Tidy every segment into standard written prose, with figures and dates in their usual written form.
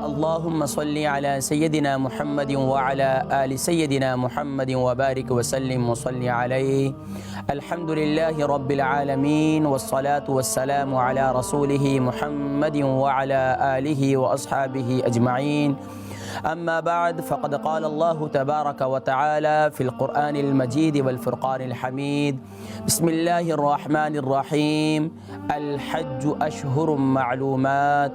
اللهم صل على سيدنا محمد وعلى آل سيدنا محمد وبارك وسلم وصل عليه. الحمد لله رب العالمين والصلاة والسلام على رسوله محمد وعلى آله وأصحابه أجمعين. أما بعد، فقد قال الله تبارك وتعالى في القرآن المجيد والفرقان الحميد: بسم الله الرحمن الرحيم. الحج أشهر معلومات.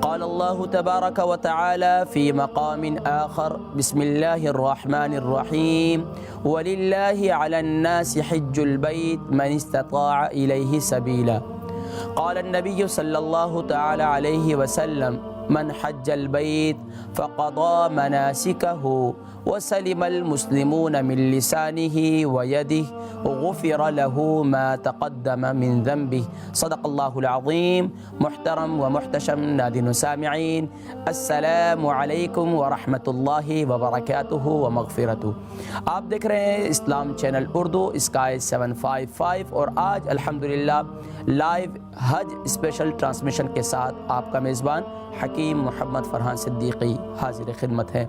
قال الله تبارك وتعالى في مقام آخر: بسم الله الرحمن الرحيم. ولله على الناس حج البيت من استطاع إليه سبيلا. قال النبي صلى الله تعالى عليه وسلم: من حج البيت فقضى مناسكه وسلم المسلمون من لسانه ويده غفر له ما تقدم من ذنبه. صدق اللہ العظیم. محترم و محتشم ناظرین و سامعین، السلام علیکم ورحمۃ اللہ وبرکاتہ و مغفرتہ. آپ دیکھ رہے ہیں اسلام چینل اردو اسکائی 755، اور آج الحمدللہ لائیو حج اسپیشل ٹرانسمیشن کے ساتھ آپ کا میزبان حکیم محمد فرحان صدیقی حاضر خدمت ہے.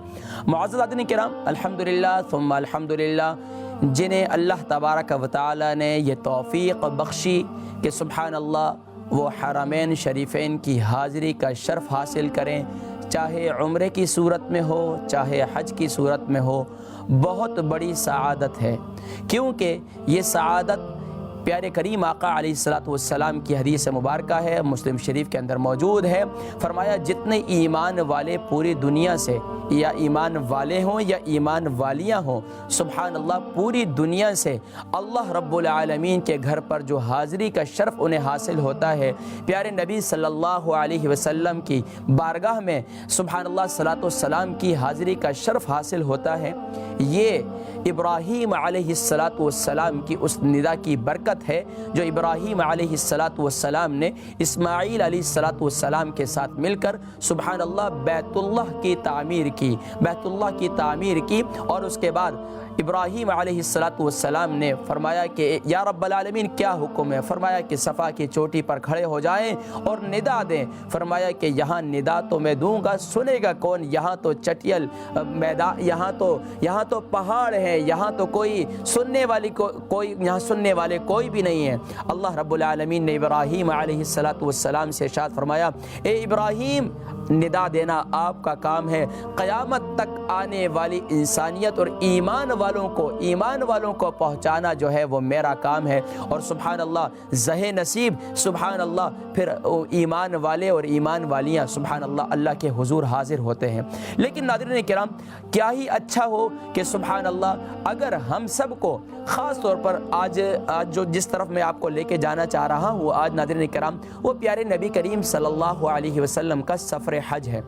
معزز ناظرین کرام، الحمدللہ ثم الحمدللہ، جنہیں اللہ تبارک و تعالی نے یہ توفیق بخشی کہ سبحان اللہ وہ حرمین شریفین کی حاضری کا شرف حاصل کریں، چاہے عمرے کی صورت میں ہو چاہے حج کی صورت میں ہو، بہت بڑی سعادت ہے. کیونکہ یہ سعادت پیارے کریم آقا علیہ الصلوۃ والسلام کی حدیث مبارکہ ہے، مسلم شریف کے اندر موجود ہے. فرمایا جتنے ایمان والے پوری دنیا سے، یا ایمان والے ہوں یا ایمان والیاں ہوں، سبحان اللہ پوری دنیا سے اللہ رب العالمین کے گھر پر جو حاضری کا شرف انہیں حاصل ہوتا ہے، پیارے نبی صلی اللہ علیہ وسلم کی بارگاہ میں سبحان اللہ صلاۃ والسلام کی حاضری کا شرف حاصل ہوتا ہے، یہ ابراہیم علیہ الصلوۃ والسلام کی اس ندا کی برکت ہے جو ابراہیم علیہ الصلوۃ والسلام نے اسماعیل علیہ الصلوۃ والسلام کے ساتھ مل کر سبحان اللہ بیت اللہ کی تعمیر کی. اور اس کے بعد ابراہیم علیہ الصلوۃ والسلام نے فرمایا کہ یا رب العالمین کیا حکم ہے؟ فرمایا کہ صفا کی چوٹی پر کھڑے ہو جائیں اور ندا دیں. فرمایا کہ یہاں ندا تو میں دوں گا، سنے گا کون؟ یہاں تو چٹیل میدان، یہاں تو پہاڑ ہے، یہاں تو کوئی سننے والے کوئی بھی نہیں ہے. اللہ رب العالمین نے ابراہیم علیہ الصلوۃ والسلام سے ارشاد فرمایا: اے ابراہیم، ندا دینا آپ کا کام ہے، قیامت تک آنے والی انسانیت اور ایمان والوں کو پہنچانا جو ہے وہ میرا کام ہے. اور سبحان اللہ زہ نصیب سبحان اللہ پھر ایمان والے اور ایمان والیاں سبحان اللہ اللہ کے حضور حاضر ہوتے ہیں. لیکن ناظرین کرام، کیا ہی اچھا ہو کہ سبحان اللہ اگر ہم سب کو خاص طور پر آج جو جس طرف میں آپ کو لے کے جانا چاہ رہا ہوں، آج ناظرین کرام وہ پیارے نبی کریم صلی اللہ علیہ وسلم کا سفر حج ہے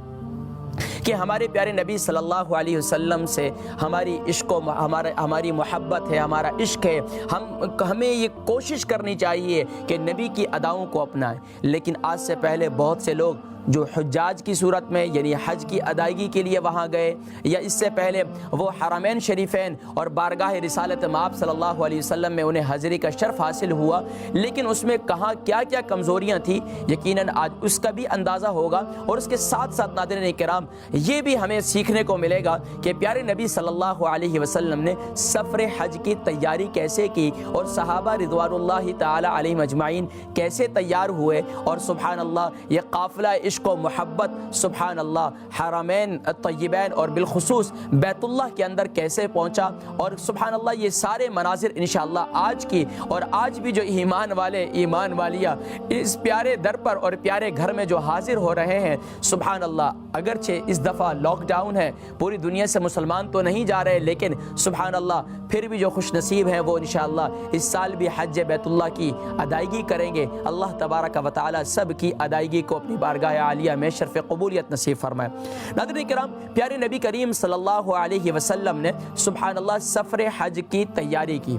کہ ہمارے پیارے نبی صلی اللہ علیہ وسلم سے ہماری محبت ہے، ہمارا عشق ہے. ہمیں یہ کوشش کرنی چاہیے کہ نبی کی اداؤں کو اپنائیں. لیکن آج سے پہلے بہت سے لوگ جو حجاج کی صورت میں یعنی حج کی ادائیگی کے لیے وہاں گئے، یا اس سے پہلے وہ حرمین شریفین اور بارگاہ رسالت مآب صلی اللہ علیہ وسلم میں انہیں حاضری کا شرف حاصل ہوا، لیکن اس میں کہاں کیا کیا کمزوریاں تھیں یقیناً آج اس کا بھی اندازہ ہوگا. اور اس کے ساتھ ساتھ ناظرین کرام یہ بھی ہمیں سیکھنے کو ملے گا کہ پیارے نبی صلی اللہ علیہ وسلم نے سفر حج کی تیاری کیسے کی، اور صحابہ رضوان اللہ تعالی علیہم اجمعین کیسے تیار ہوئے، اور سبحان اللہ یہ قافلہ عشق و محبت سبحان اللہ حرمین طیبین اور بالخصوص بیت اللہ کے اندر کیسے پہنچا. اور سبحان اللہ یہ سارے مناظر انشاءاللہ آج کی اور آج بھی جو ایمان والے ایمان والیاں اس پیارے در پر اور پیارے گھر میں جو حاضر ہو رہے ہیں سبحان اللہ، اگرچہ اس دفعہ لاک ڈاؤن ہے، پوری دنیا سے مسلمان تو نہیں جا رہے، لیکن سبحان اللہ پھر بھی جو خوش نصیب ہیں وہ انشاءاللہ اس سال بھی حج بیت اللہ کی ادائیگی کریں گے. اللہ تبارک و تعالی سب کی ادائیگی کو اپنی بارگاہ عالیہ میں شرف قبولیت نصیب فرمائے. ناظرین کرام، پیارے نبی کریم صلی اللہ علیہ وسلم نے سبحان اللہ سفر حج کی تیاری کی.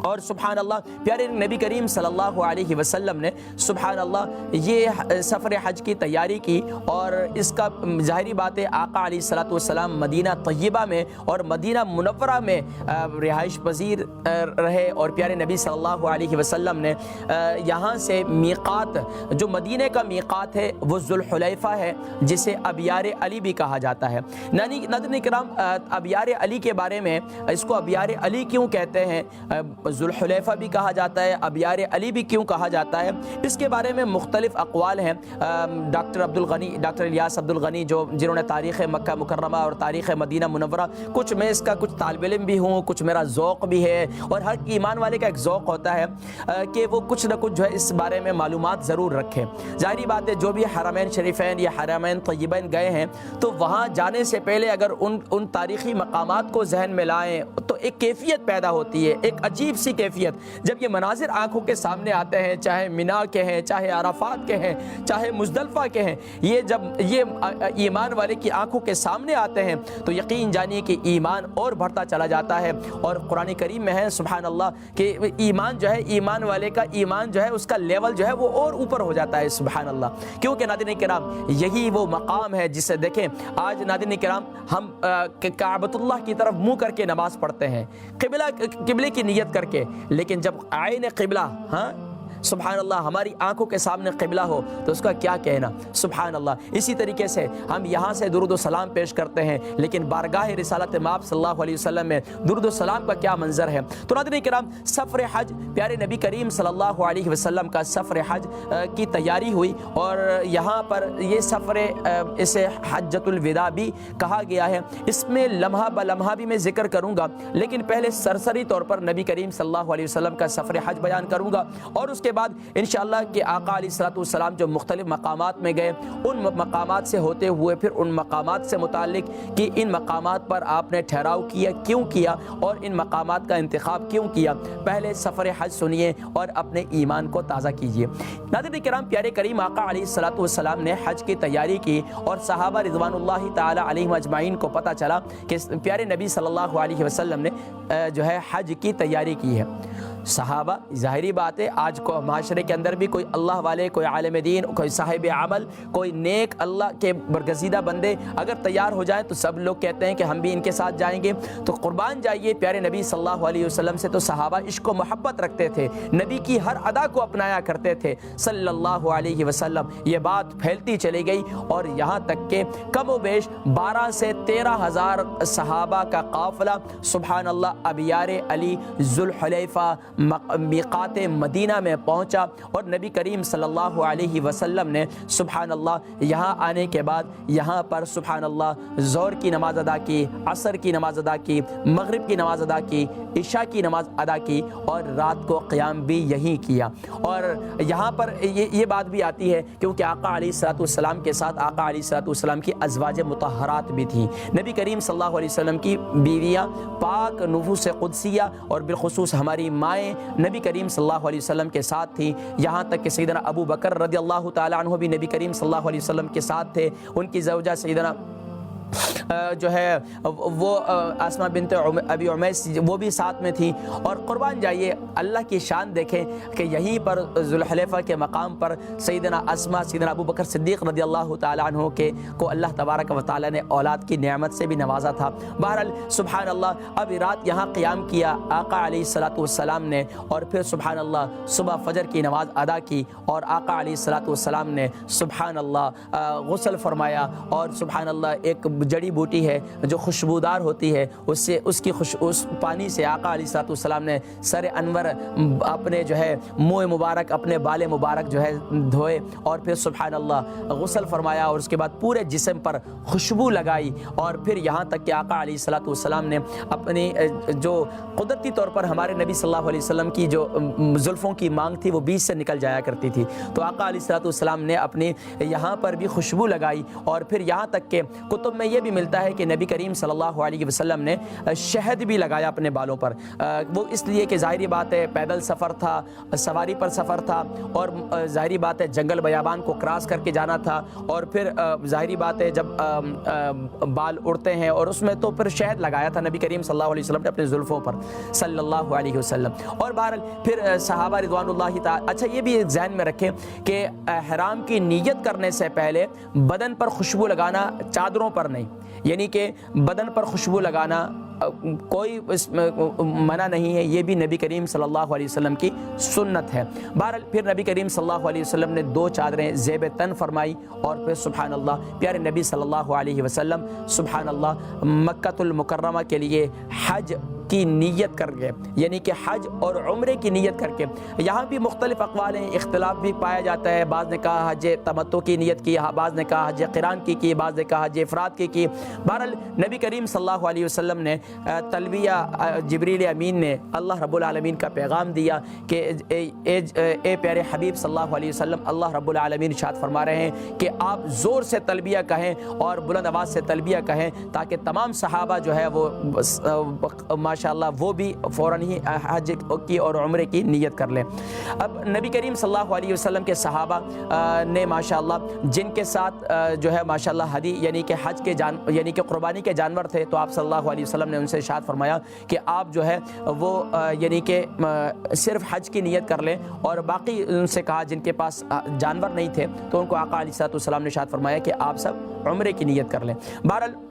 اور سبحان اللہ پیارے نبی کریم صلی اللہ علیہ وسلم نے سبحان اللہ یہ سفر حج کی تیاری کی، اور اس کا ظاہری بات ہے آقا علیہ الصلوۃ والسلام مدینہ طیبہ میں اور مدینہ منورہ میں رہائش پذیر رہے، اور پیارے نبی صلی اللہ علیہ وسلم نے یہاں سے میقات جو مدینہ کا میقات ہے وہ ذوالحلیفہ ہے، جسے ابیار علی بھی کہا جاتا ہے۔ ناظرین کرام ابیار علی کے بارے میں، اس کو ابیار علی کیوں کہتے ہیں، ذوالحلیفہ بھی کہا جاتا ہے، ابیار علی بھی کیوں کہا جاتا ہے، اس کے بارے میں مختلف اقوال ہیں۔ ڈاکٹر الیاس عبد الغنی جنہوں نے تاریخ مکہ مکرمہ اور تاریخ مدینہ منورہ، کچھ میں اس کا کچھ طالب علم بھی ہوں، کچھ میرا ذوق بھی ہے، اور ہر ایمان والے کا ایک ذوق ہوتا ہے کہ وہ کچھ نہ کچھ جو ہے اس بارے میں معلومات ضرور رکھے۔ ظاہری بات ہے جو بھی حرمین شریفین یا حرمین طیبین گئے ہیں تو وہاں جانے سے پہلے اگر ان تاریخی مقامات کو ذہن میں لائیں تو ایک کیفیت پیدا ہوتی ہے، ایک عجیب سی کیفیت۔ جب یہ مناظر آنکھوں کے سامنے آتے ہیں، چاہے مینا کے ہیں، چاہے عرفات کے ہیں، چاہے مزدلفہ کے ہیں، یہ جب یہ ایمان والے کی آنکھوں کے سامنے آتے ہیں تو یقین جانیے کہ ایمان اور بڑھتا چلا جاتا ہے۔ اور قرآن کریم میں ہے سبحان اللہ کہ ایمان جو ہے، ایمان والے کا ایمان جو ہے اس کا لیول جو ہے وہ اور اوپر ہو جاتا ہے سبحان اللہ۔ کیونکہ ناظرین کرام یہی وہ مقام ہے جسے دیکھیں آج ناظرین کرام ہم کعبۃ اللہ کی طرف منہ کر کے نماز پڑھتے ہیں، قبلے کی نیت کر کے، لیکن جب عین قبلہ سبحان اللہ ہماری آنکھوں کے سامنے قبلہ ہو تو اس کا کیا کہنا سبحان اللہ۔ اسی طریقے سے ہم یہاں سے درود و سلام پیش کرتے ہیں، لیکن بارگاہ رسالت مآب صلی اللہ علیہ وسلم میں درود و سلام کا کیا منظر ہے۔ تو ناظرین کرام سفر حج پیارے نبی کریم صلی اللہ علیہ وسلم کا سفر حج کی تیاری ہوئی، اور یہاں پر یہ سفر اسے حجۃ الوداع بھی کہا گیا ہے۔ اس میں لمحہ بلمحہ بھی میں ذکر کروں گا، لیکن پہلے سرسری طور پر نبی کریم صلی اللہ علیہ وسلم کا سفر حج بیان کروں گا، اور اس کے بعد انشاءاللہ کہ آقا علیہ الصلوۃ والسلام جو مختلف مقامات میں گئے ان مقامات سے ہوتے ہوئے پھر ان مقامات سے متعلق کہ ان مقامات پر آپ نے ٹھہراؤ کیا کیوں کیا اور ان مقامات کا انتخاب کیوں کیا۔ پہلے سفر حج سنیے اور اپنے ایمان کو تازہ کیجیے۔ ناظرین کرام پیارے کریم آقا علیہ الصلوۃ والسلام نے حج کی تیاری کی، اور صحابہ رضوان اللہ تعالی علیہم اجمعین کو پتہ چلا کہ پیارے نبی صلی اللہ علیہ وسلم نے جو ہے حج کی تیاری کی ہے۔ صحابہ ظاہری بات ہے آج کو معاشرے کے اندر بھی کوئی اللہ والے، کوئی عالم دین، کوئی صاحب عمل، کوئی نیک اللہ کے برگزیدہ بندے اگر تیار ہو جائیں تو سب لوگ کہتے ہیں کہ ہم بھی ان کے ساتھ جائیں گے۔ تو قربان جائیے پیارے نبی صلی اللہ علیہ وسلم سے تو صحابہ عشق و محبت رکھتے تھے، نبی کی ہر ادا کو اپنایا کرتے تھے صلی اللہ علیہ وسلم۔ یہ بات پھیلتی چلی گئی اور یہاں تک کہ کم و بیش 12 سے 13 ہزار صحابہ کا قافلہ سبحان اللہ ابیار علی ذوالحلیفہ میقات مدینہ میں پہنچا، اور نبی کریم صلی اللہ علیہ وسلم نے سبحان اللہ یہاں آنے کے بعد یہاں پر سبحان اللہ ظہر کی نماز ادا کی، عصر کی نماز ادا کی، مغرب کی نماز ادا کی، عشاء کی نماز ادا کی، اور رات کو قیام بھی یہیں کیا۔ اور یہاں پر یہ بات بھی آتی ہے کیونکہ آقا علیہ الصلوۃ والسلام کے ساتھ آقا علیہ الصلوۃ والسلام کی ازواج مطہرات بھی تھیں، نبی کریم صلی اللہ علیہ وسلم کی بیویاں پاک نفوس قدسیہ، اور بالخصوص ہماری مائیں نبی کریم صلی اللہ علیہ وسلم کے ساتھ تھی، یہاں تک کہ سیدنا ابو بکر رضی اللہ تعالی عنہ بھی نبی کریم صلی اللہ علیہ وسلم کے ساتھ تھے، ان کی زوجہ سیدنا جو ہے وہ اسماء بنت ابی عمیس وہ بھی ساتھ میں تھی۔ اور قربان جائیے اللہ کی شان دیکھیں کہ یہیں پر ذوالحلیفہ کے مقام پر سیدنا اسماء سیدنا ابو بکر صدیق رضی اللہ تعالی عنہ کو اللہ تبارک و تعالی نے اولاد کی نعمت سے بھی نوازا تھا۔ بہرحال سبحان اللہ اب رات یہاں قیام کیا آقا علیہ الصلوۃ والسلام نے، اور پھر سبحان اللہ صبح فجر کی نماز ادا کی، اور آقا علیہ الصلوۃ والسلام نے سبحان اللہ غسل فرمایا، اور سبحان اللہ ایک جڑی بوٹی ہے جو خوشبودار ہوتی ہے اس پانی سے آقا علیہ الصلوۃ والسلام نے سر انور اپنے جو ہے منہ مبارک اپنے بال مبارک جو ہے دھوئے، اور پھر سبحان اللہ غسل فرمایا، اور اس کے بعد پورے جسم پر خوشبو لگائی، اور پھر یہاں تک کہ آقا علیہ الصلوۃ والسلام نے اپنی جو قدرتی طور پر ہمارے نبی صلی اللہ علیہ وسلم کی جو زلفوں کی مانگ تھی وہ بیچ سے نکل جایا کرتی تھی، تو آقا علیہ الصلوۃ والسلام نے اپنے یہاں پر بھی خوشبو لگائی، اور پھر یہاں تک کہ کتب میں ہمیں یہ بھی ملتا ہے کہ نبی کریم صلی اللہ علیہ وسلم نے شہد بھی لگایا اپنے بالوں پر، وہ اس لیے کہ ظاہری بات ہے پیدل سفر تھا، سواری پر سفر تھا، اور ظاہری بات ہے جنگل بیابان کو کراس کر کے جانا تھا، اور پھر ظاہری بات ہے جب بال اڑتے ہیں اور اس میں تو پھر شہد لگایا تھا نبی کریم صلی اللہ علیہ وسلم نے اپنے زلفوں پر صلی اللہ علیہ وسلم۔ اور بہرحال پھر صحابہ رضوان اللہ تعالی، اچھا یہ بھی ایک ذہن میں رکھیں کہ احرام کی نیت کرنے سے پہلے بدن پر خوشبو لگانا، چادروں پر نہیں، یعنی کہ بدن پر خوشبو لگانا کوئی اس میں منع نہیں ہے، یہ بھی نبی کریم صلی اللہ علیہ وسلم کی سنت ہے۔ بہرحال پھر نبی کریم صلی اللہ علیہ وسلم نے 2 چادریں زیب تن فرمائی، اور پھر سبحان اللہ پیارے نبی صلی اللہ علیہ وسلم سبحان اللہ مکہ المکرمہ کے لیے حج کی نیت کر کے، یعنی کہ حج اور عمرے کی نیت کر کے، یہاں بھی مختلف اقوال ہیں، اختلاف بھی پایا جاتا ہے، بعض نے کہا حج تمتع کی نیت کی، بعض نے کہا حج قران کی، بعض نے کہا حج افراد کی۔ بہرحال نبی کریم صلی اللہ علیہ وسلم نے تلبیہ جبریل امین نے اللہ رب العالمین کا پیغام دیا کہ اے پیارے حبیب صلی اللہ علیہ وسلم، اللہ رب العالمین ارشاد فرما رہے ہیں کہ آپ زور سے تلبیہ کہیں اور بلند آواز سے تلبیہ کہیں، تاکہ تمام صحابہ جو ہے وہ ماشاءاللہ وہ بھی فوراً ہی حج کی اور عمرے کی نیت کر لیں۔ اب نبی کریم صلی اللہ علیہ وسلم کے صحابہ نے ماشاءاللہ جن کے ساتھ جو ہے ماشاءاللہ ہدی یعنی کہ حج کے یعنی کہ قربانی کے جانور تھے، تو آپ صلی اللہ علیہ وسلم نے ان سے ارشاد فرمایا کہ آپ جو ہے وہ یعنی کہ صرف حج کی نیت کر لیں، اور باقی ان سے کہا جن کے پاس جانور نہیں تھے تو ان کو آقا علیہ السلام نے ارشاد فرمایا کہ آپ سب عمرے کی نیت کر لیں۔ بہرحال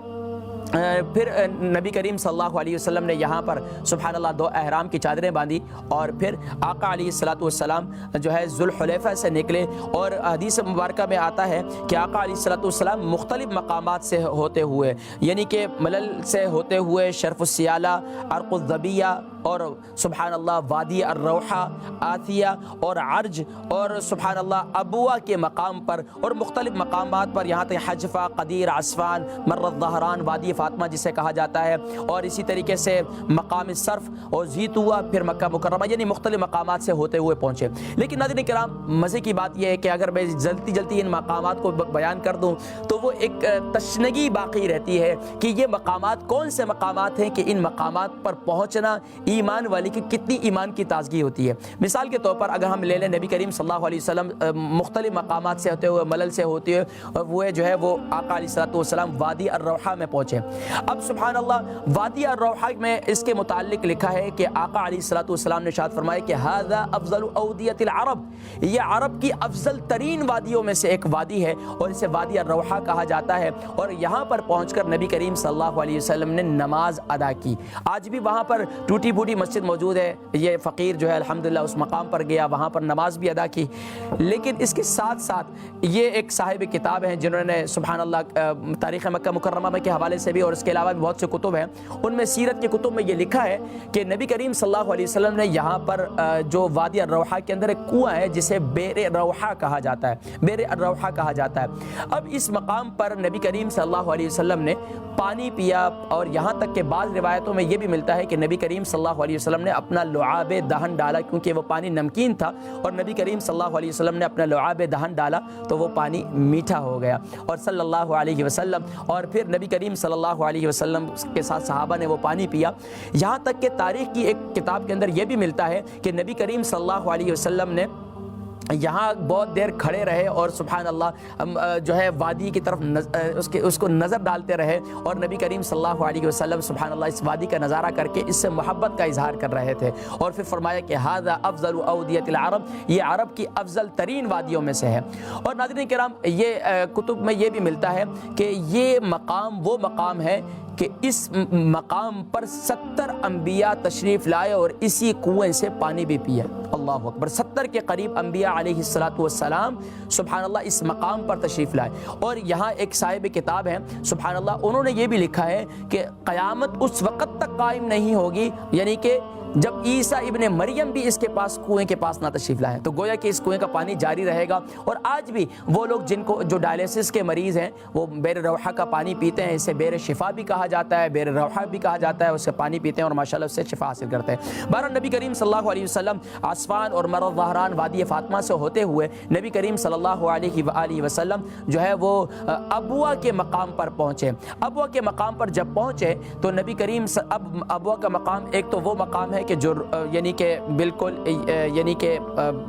پھر نبی کریم صلی اللہ علیہ وسلم نے یہاں پر سبحان اللہ 2 احرام کی چادریں باندھی، اور پھر آقا علیہ السلام جو ہے ذوالحلیفہ سے نکلے، اور حدیث مبارکہ میں آتا ہے کہ آقا علیہ السلام مختلف مقامات سے ہوتے ہوئے، یعنی کہ ملل سے ہوتے ہوئے شرف السیالہ، عرق الذبیہ، اور سبحان اللہ وادی الروحہ، آتھیہ اور عرج، اور سبحان اللہ ابوا کے مقام پر، اور مختلف مقامات پر، یہاں تک حجفہ، قدیر، عسفان، مرت ظہران، وادی فاطمہ جسے کہا جاتا ہے، اور اسی طریقے سے مقام صرف اور زیت ہوا، پھر مکہ مکرمہ، یعنی مختلف مقامات سے ہوتے ہوئے پہنچے۔ لیکن ناظرین کرام مزے کی بات یہ ہے کہ اگر میں جلدی ان مقامات کو بیان کر دوں تو وہ ایک تشنگی باقی رہتی ہے کہ یہ مقامات کون سے مقامات ہیں، کہ ان مقامات پر پہنچنا ایمان والی کی کتنی ایمان کی تازگی ہوتی ہے۔ مثال کے طور پر اگر ہم لے لیں نبی کریم صلی اللہ علیہ وسلم مختلف مقامات سے ہوتے ہوئے، ملل سے ہوتے ہوئے جو ہے وہ آقا علیہ السلام وادی الروحہ میں پہنچے۔ اب سبحان اللہ وادی الروحہ میں اس کے متعلق لکھا ہے کہ آقا علیہ السلام نے ارشاد فرمایا کہ ھذا افضل اودیۃ العرب، یہ عرب کی افضل ترین وادیوں میں سے ایک وادی ہے، اور اسے وادی الروحہ کہا جاتا ہے، اور یہاں پر پہنچ کر نبی کریم صلی اللہ علیہ وسلم نے نماز ادا کی۔ آج بھی وہاں پر ٹوٹی پھوٹی مسجد موجود ہے، یہ فقیر جو ہے الحمدللہ اس مقام پر گیا، وہاں پر نماز بھی ادا کی۔ لیکن اس کے ساتھ ساتھ یہ ایک صاحب کتاب ہیں جنہوں نے سبحان اللہ تاریخ مکہ مکرمہ کے حوالے سے بھی، اور اس کے علاوہ بھی بہت سے کتب ہیں، ان میں سیرت کے کتب میں یہ لکھا ہے کہ نبی کریم صلی اللہ علیہ وسلم نے یہاں پر جو وادی الروحہ کے اندر ایک کنواں ہے جسے بئر روحہ کہا جاتا ہے، بئر الروحہ کہا جاتا ہے۔ اب اس مقام پر نبی کریم صلی اللہ علیہ وسلم نے پانی پیا، اور یہاں تک کہ بعض روایتوں میں یہ بھی ملتا ہے کہ نبی کریم صلی اللہ علیہ وسلم نے اپنا لعاب دہن ڈالا، کیونکہ وہ پانی نمکین تھا، اور نبی کریم صلی اللہ علیہ وسلم نے اپنا لعاب دہن ڈالا تو وہ پانی میٹھا ہو گیا، اور صلی اللہ علیہ وسلم، اور پھر نبی کریم صلی اللہ علیہ وسلم کے ساتھ صحابہ نے وہ پانی پیا۔ یہاں تک کہ تاریخ کی ایک کتاب کے اندر یہ بھی ملتا ہے کہ نبی کریم صلی اللہ علیہ وسلم نے یہاں بہت دیر کھڑے رہے، اور سبحان اللہ جو ہے وادی کی طرف اس کو نظر ڈالتے رہے، اور نبی کریم صلی اللہ علیہ وسلم سبحان اللہ اس وادی کا نظارہ کر کے اس سے محبت کا اظہار کر رہے تھے، اور پھر فرمایا کہ ھذا افضل اودیۃ العرب، یہ عرب کی افضل ترین وادیوں میں سے ہے۔ اور ناظرین کرام یہ کتب میں یہ بھی ملتا ہے کہ یہ مقام وہ مقام ہے کہ اس مقام پر 70 انبیاء تشریف لائے اور اسی کنویں سے پانی بھی پیا۔ اللہ اکبر، 70 کے قریب انبیاء علیہ السلام سبحان اللہ اس مقام پر تشریف لائے۔ اور یہاں ایک صاحب کتاب ہے سبحان اللہ، انہوں نے یہ بھی لکھا ہے کہ قیامت اس وقت تک قائم نہیں ہوگی، یعنی کہ جب عیسیٰ ابن مریم بھی اس کے پاس کنویں کے پاس نہ تشریف لائے. تو گویا کہ اس کنویں کا پانی جاری رہے گا. اور آج بھی وہ لوگ جو ڈائلیسس کے مریض ہیں وہ بیر روحہ کا پانی پیتے ہیں. اسے بیر شفا بھی کہا جاتا ہے, بیر روحہ بھی کہا جاتا ہے. اس سے پانی پیتے ہیں اور ماشاءاللہ اس سے شفا حاصل کرتے ہیں. بہرحال نبی کریم صلی اللہ علیہ وسلم عصفان اور مرو ظہران وادی فاطمہ سے ہوتے ہوئے نبی کریم صلی اللہ علیہ وآلہ وسلم جو ہے وہ ابوا کے مقام پر پہنچے. ابوا کے مقام پر جب پہنچے تو نبی کریم ابوا کا مقام ایک تو وہ مقام ہے کہ جو یعنی کہ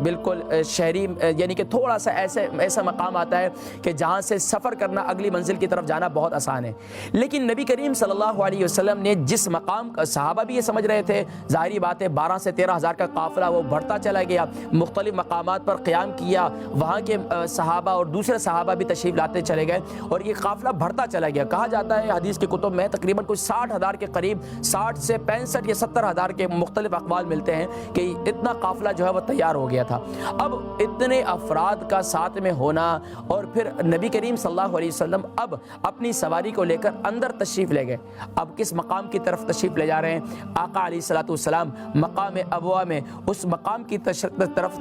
بالکل شہری یعنی کہ تھوڑا سا ایسا مقام آتا ہے کہ جہاں سے سفر کرنا اگلی منزل کی طرف جانا بہت آسان ہے. لیکن نبی کریم صلی اللہ علیہ وسلم نے جس مقام کا صحابہ بھی یہ سمجھ رہے تھے, ظاہری بات ہے 12 سے 13 ہزار کا قافلہ وہ بڑھتا چلا گیا, مختلف مقامات پر قیام کیا, وہاں کے صحابہ اور دوسرے صحابہ بھی تشریف لاتے چلے گئے اور یہ قافلہ بڑھتا چلا گیا. کہا جاتا ہے حدیث کی کتب میں تقریباً کوئی 60,000 کے قریب, 60 سے 65 یا 70,000 کے مختلف اقوال ملتے ہیں کہ اتنا قافلہ جو ہے وہ تیار ہو گیا تھا. اب اتنے افراد کا ساتھ میں ہونا اور پھر نبی کریم صلی اللہ علیہ وسلم اب اپنی سواری کو لے کر اندر تشریف لے گئے. اب کس مقام کی طرف تشریف لے جا رہے ہیں؟ آقا علیہ الصلوۃ والسلام مقام ابوا میں اس مقام کی طرف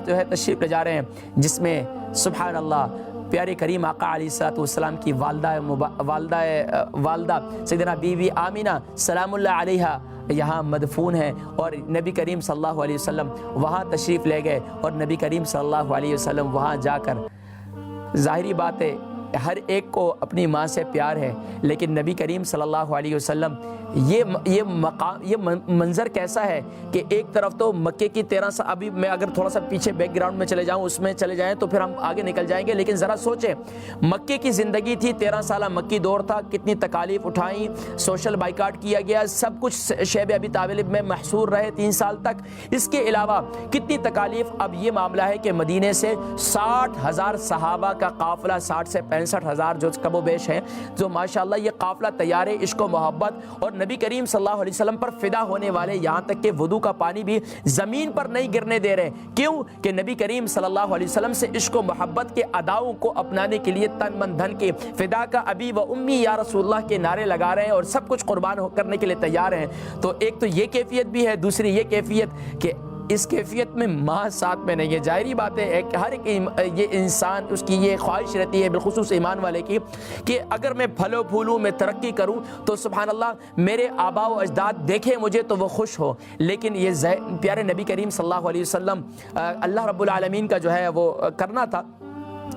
جو ہے تشریف لے جا رہے ہیں جس میں سبحان اللہ پیارے کریم آقا علیہ الصلوۃ والسلام کی والدہ سیدنا بی بی آمینہ سلام اللہ علیہا یہاں مدفون ہیں اور نبی کریم صلی اللہ علیہ وسلم وہاں تشریف لے گئے. اور نبی کریم صلی اللہ علیہ وسلم وہاں جا کر, ظاہری بات ہے ہر ایک کو اپنی ماں سے پیار ہے, لیکن نبی کریم صلی اللہ علیہ وسلم یہ منظر کیسا ہے کہ ایک طرف تو مکے کی 13 سال, ابھی میں اگر تھوڑا سا پیچھے بیک گراؤنڈ میں چلے جاؤں اس میں چلے جائیں تو پھر ہم آگے نکل جائیں گے, لیکن ذرا سوچیں مکے کی زندگی تھی, 13 سالہ مکی دور تھا, کتنی تکالیف اٹھائیں, سوشل بائیکاٹ کیا گیا, سب کچھ شیب ابی طالب میں محصور رہے 3 سال تک. اس کے علاوہ کتنی تکالیف. اب یہ معاملہ ہے کہ مدینے سے 60,000 صحابہ کا قافلہ, 60 سے 65,000 جو کم و بیش ہیں, جو ماشاءاللہ یہ قافلہ تیار ہے عشق و محبت اور نبی کریم صلی اللہ علیہ وسلم پر فدا ہونے والے, یہاں تک کہ وضو کا پانی بھی زمین پر نہیں گرنے دے رہے. کیوں؟ کہ نبی کریم صلی اللہ علیہ وسلم سے عشق و محبت کے اداؤں کو اپنانے کے لیے تن من دھن کے فدا کا ابی و امی یا رسول اللہ کے نعرے لگا رہے ہیں اور سب کچھ قربان کرنے کے لیے تیار ہیں. تو ایک تو یہ کیفیت بھی ہے, دوسری یہ کیفیت کہ اس کیفیت میں ماں ساتھ میں نہیں ہے. ظاہری بات ہے ہر ایک یہ انسان اس کی یہ خواہش رہتی ہے بالخصوص ایمان والے کی کہ اگر میں پھلوں پھولوں میں ترقی کروں تو سبحان اللہ میرے آبا و اجداد دیکھیں مجھے تو وہ خوش ہو. لیکن یہ پیارے نبی کریم صلی اللہ علیہ وسلم اللہ رب العالمین کا جو ہے وہ کرنا تھا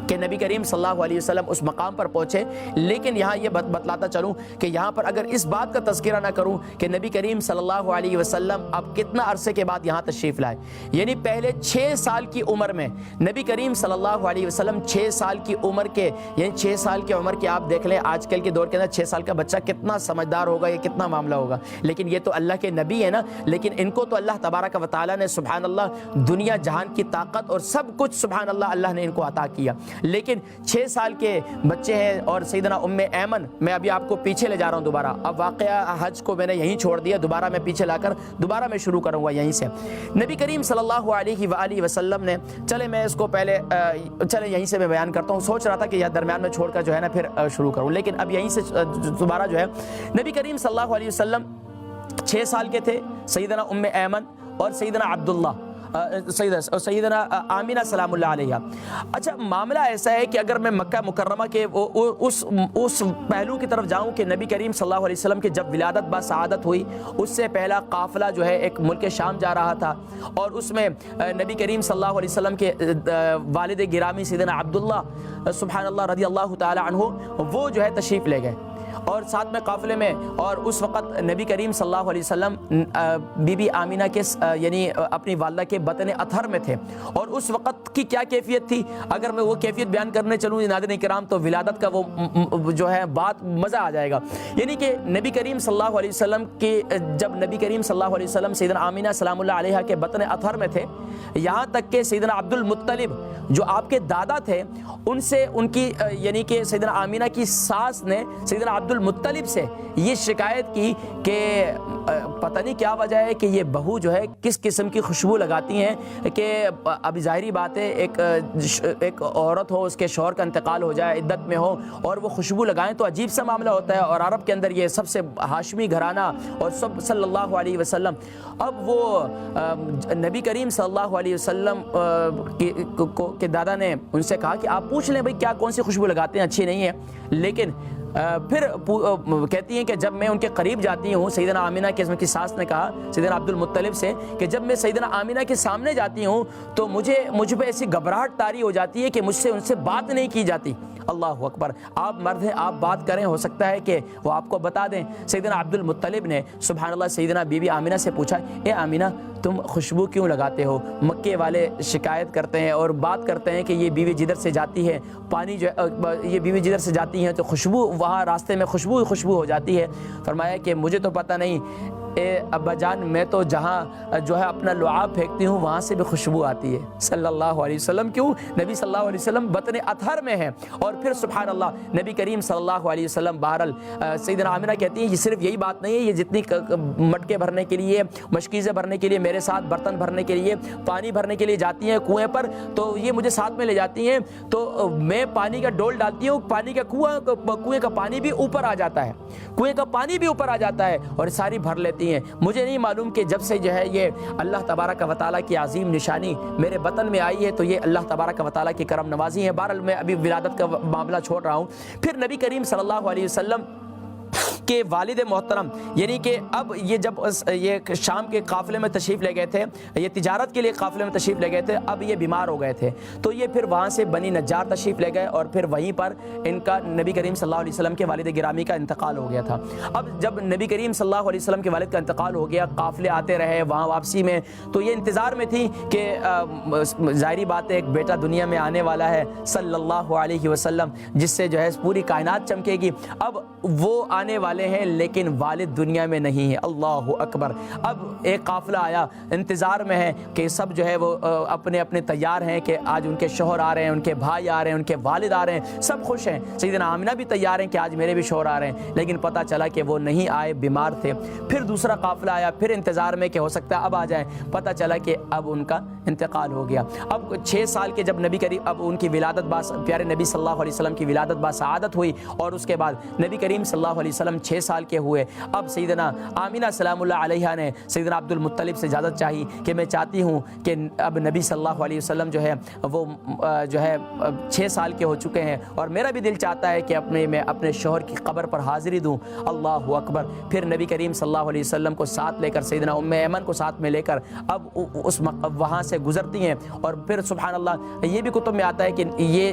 کہ نبی کریم صلی اللہ علیہ وسلم اس مقام پر پہنچے. لیکن یہاں یہ بتلاتا چلوں کہ یہاں پر اگر اس بات کا تذکرہ نہ کروں کہ نبی کریم صلی اللہ علیہ وسلم اب کتنا عرصے کے بعد یہاں تشریف لائے, یعنی پہلے 6 سال کی عمر میں نبی کریم صلی اللہ علیہ وسلم 6 سال کی عمر کے, یعنی 6 سال کی عمر کے آپ دیکھ لیں آج کل کے دور کے اندر 6 سال کا بچہ کتنا سمجھدار ہوگا, یہ کتنا معاملہ ہوگا. لیکن یہ تو اللہ کے نبی ہے نا, لیکن ان کو تو اللہ تبارک و تعالیٰ نے سبحان اللہ دنیا جہان کی طاقت اور سب کچھ سبحان اللہ نے ان کو عطا کیا. لیکن 6 سال کے بچے ہیں اور سیدنا ام ایمن, میں ابھی آپ کو پیچھے لے جا رہا ہوں دوبارہ, اب واقعہ حج کو میں نے یہیں چھوڑ دیا, دوبارہ میں پیچھے لا کر دوبارہ میں شروع کروں گا یہیں سے. نبی کریم صلی اللہ علیہ وآلہ وسلم نے, چلے میں اس کو پہلے یہیں سے میں بیان کرتا ہوں, سوچ رہا تھا کہ یہ درمیان میں چھوڑ کر جو ہے نا پھر شروع کروں, لیکن اب یہیں سے دوبارہ جو ہے نبی کریم صلی اللہ علیہ وسلم 6 سال کے تھے. سیدنا ام ایمن اور سیدنا عبداللہ سیدنا آمینہ سلام اللہ علیہ. اچھا معاملہ ایسا ہے کہ اگر میں مکہ مکرمہ کے اس پہلو کی طرف جاؤں کہ نبی کریم صلی اللہ علیہ وسلم کی جب ولادت با سعادت ہوئی اس سے پہلا قافلہ جو ہے ایک ملک شام جا رہا تھا اور اس میں نبی کریم صلی اللہ علیہ وسلم کے والد گرامی سیدنا عبداللہ سبحان اللہ رضی اللہ تعالی عنہ وہ جو ہے تشریف لے گئے اور ساتھ میں قافلے میں. اور اس وقت نبی کریم صلی اللہ علیہ وسلم بی بی آمینہ کے یعنی اپنی والدہ کے بطن اطہر میں تھے. اور اس وقت کی کیا کیفیت تھی, اگر میں وہ کیفیت بیان کرنے چلوں ناظرین کرام تو ولادت کا وہ جو ہے بات مزہ آ جائے گا. یعنی کہ نبی کریم صلی اللہ علیہ وسلم کے جب نبی کریم صلی اللہ علیہ وسلم سیدنا آمینہ سلام اللہ علیہ کے بطن اطہر میں تھے, یہاں تک کہ سیدنا عبد المطلب جو آپ کے دادا تھے ان سے ان کی یعنی کہ سیدنا آمینہ کی ساس نے سیدنا عبد عبد المطلب سے یہ شکایت کی کہ پتہ نہیں کیا وجہ ہے کہ یہ بہو جو ہے کس قسم کی خوشبو لگاتی ہیں کہ ابھی ظاہری بات ہے ایک عورت ہو، اس کے شوہر کا انتقال ہو جائے، عدت میں ہو اور وہ خوشبو لگائیں تو عجیب سا معاملہ ہوتا ہے، اور عرب کے اندر یہ سب سے ہاشمی گھرانہ اور سب صلی اللہ علیہ وسلم. اب وہ نبی کریم صلی اللہ علیہ وسلم کے دادا نے ان سے کہا کہ آپ پوچھ لیں بھئی کیا کون سی خوشبو لگاتے ہیں، اچھی نہیں ہے. لیکن پھر کہتی ہیں کہ جب میں ان کے قریب جاتی ہوں، سیدنا آمینہ کی ساس نے کہا سیدنا عبد المطلب سے کہ جب میں سیدنا آمینہ کے سامنے جاتی ہوں تو مجھ پہ ایسی گھبراہٹ طاری ہو جاتی ہے کہ مجھ سے ان سے بات نہیں کی جاتی. اللہ اکبر، آپ مرد ہیں، آپ بات کریں، ہو سکتا ہے کہ وہ آپ کو بتا دیں. سیدنا عبد المطلب نے سبحان اللہ سیدنا بی بی آمینہ سے پوچھا، اے آمینہ تم خوشبو کیوں لگاتے ہو؟ مکے والے شکایت کرتے ہیں اور بات کرتے ہیں کہ یہ بیوی جدھر سے جاتی ہے پانی جو یہ بیوی جدھر سے جاتی ہیں تو خوشبو وہاں راستے میں خوشبو ہو جاتی ہے. فرمایا کہ مجھے تو پتہ نہیں اے ابا جان، میں تو جہاں جو ہے اپنا لعاب پھینکتی ہوں وہاں سے بھی خوشبو آتی ہے. صلی اللہ علیہ وسلم. کیوں؟ نبی صلی اللہ علیہ وسلم بطن اطہر میں ہیں. اور پھر سبحان اللہ نبی کریم صلی اللہ علیہ وسلم بہرحال سیدنا آمینہ کہتی ہیں یہ صرف یہی بات نہیں ہے، یہ جتنی مٹکے بھرنے کے لیے، مشکیزیں بھرنے کے لیے، میرے ساتھ برتن بھرنے کے لیے، پانی بھرنے کے لیے جاتی ہیں کنویں پر تو یہ مجھے ساتھ میں لے جاتی ہیں تو میں پانی کا ڈول ڈالتی ہوں، پانی کا کنویں کا پانی بھی اوپر آ جاتا ہے، کنویں کا پانی بھی اوپر آ جاتا ہے اور ساری بھر لیتی ہیں. مجھے نہیں معلوم کہ جب سے جو ہے یہ اللہ تبارک و تعالیٰ کی عظیم نشانی میرے بطن میں آئی ہے تو یہ اللہ تبارک و تعالیٰ کی کرم نوازی ہے. بہرحال میں ابھی ولادت کا معاملہ چھوڑ رہا ہوں. پھر نبی کریم صلی اللہ علیہ وسلم کہ والد محترم یعنی کہ اب یہ جب یہ شام کے قافلے میں تشریف لے گئے تھے، یہ تجارت کے لیے قافلے میں تشریف لے گئے تھے، اب یہ بیمار ہو گئے تھے تو یہ پھر وہاں سے بنی نجار تشریف لے گئے اور پھر وہیں پر ان کا نبی کریم صلی اللہ علیہ وسلم کے والد گرامی کا انتقال ہو گیا تھا. اب جب نبی کریم صلی اللہ علیہ وسلم کے والد کا انتقال ہو گیا، قافلے آتے رہے وہاں واپسی میں، تو یہ انتظار میں تھی کہ ظاہری بات ہے ایک بیٹا دنیا میں آنے والا ہے صلی اللہ علیہ وسلم جس سے جو ہے پوری کائنات چمکے گی. اب وہ آنے والے ہیں لیکن والد دنیا میں نہیں ہے. اللہ اکبر. اب ایک قافلہ آیا، انتظار میں ہے کہ سب جو ہے وہ اپنے اپنے تیار ہیں کہ آج ان کے شوہر آ رہے ہیں، ان کے بھائی آ رہے ہیں، ان کے والد آ رہے ہیں، سب خوش ہیں. سیدنا آمینہ بھی تیار ہیں کہ آج میرے بھی شوہر آ رہے ہیں، لیکن پتہ چلا کہ وہ نہیں آئے، بیمار تھے. پھر دوسرا قافلہ آیا، پھر انتظار میں کہ ہو سکتا ہے اب آ جائیں، پتہ چلا کہ اب ان کا انتقال ہو گیا. اب 6 سال کے جب نبی کریم اب ان کی ولادت پیارے نبی صلی اللہ علیہ وسلم کی ولادت باسعادت ہوئی اور اس کے بعد نبی کریم صلی اللہ علیہ وسلم 6 سال کے ہوئے. اب سیدنا آمینہ سلام اللہ علیہا نے سیدنا عبد المطلب سے اجازت چاہی کہ میں چاہتی ہوں کہ اب نبی صلی اللہ علیہ وسلم جو ہے وہ جو ہے 6 سال کے ہو چکے ہیں اور میرا بھی دل چاہتا ہے کہ میں اپنے شوہر کی قبر پر حاضری دوں. اللہ اکبر. پھر نبی کریم صلی اللہ علیہ وسلم کو ساتھ لے کر سیدنا ام ایمن کو ساتھ میں لے کر اب اس وہاں سے گزرتی ہیں اور پھر سبحان اللہ یہ بھی کتب میں آتا ہے کہ یہ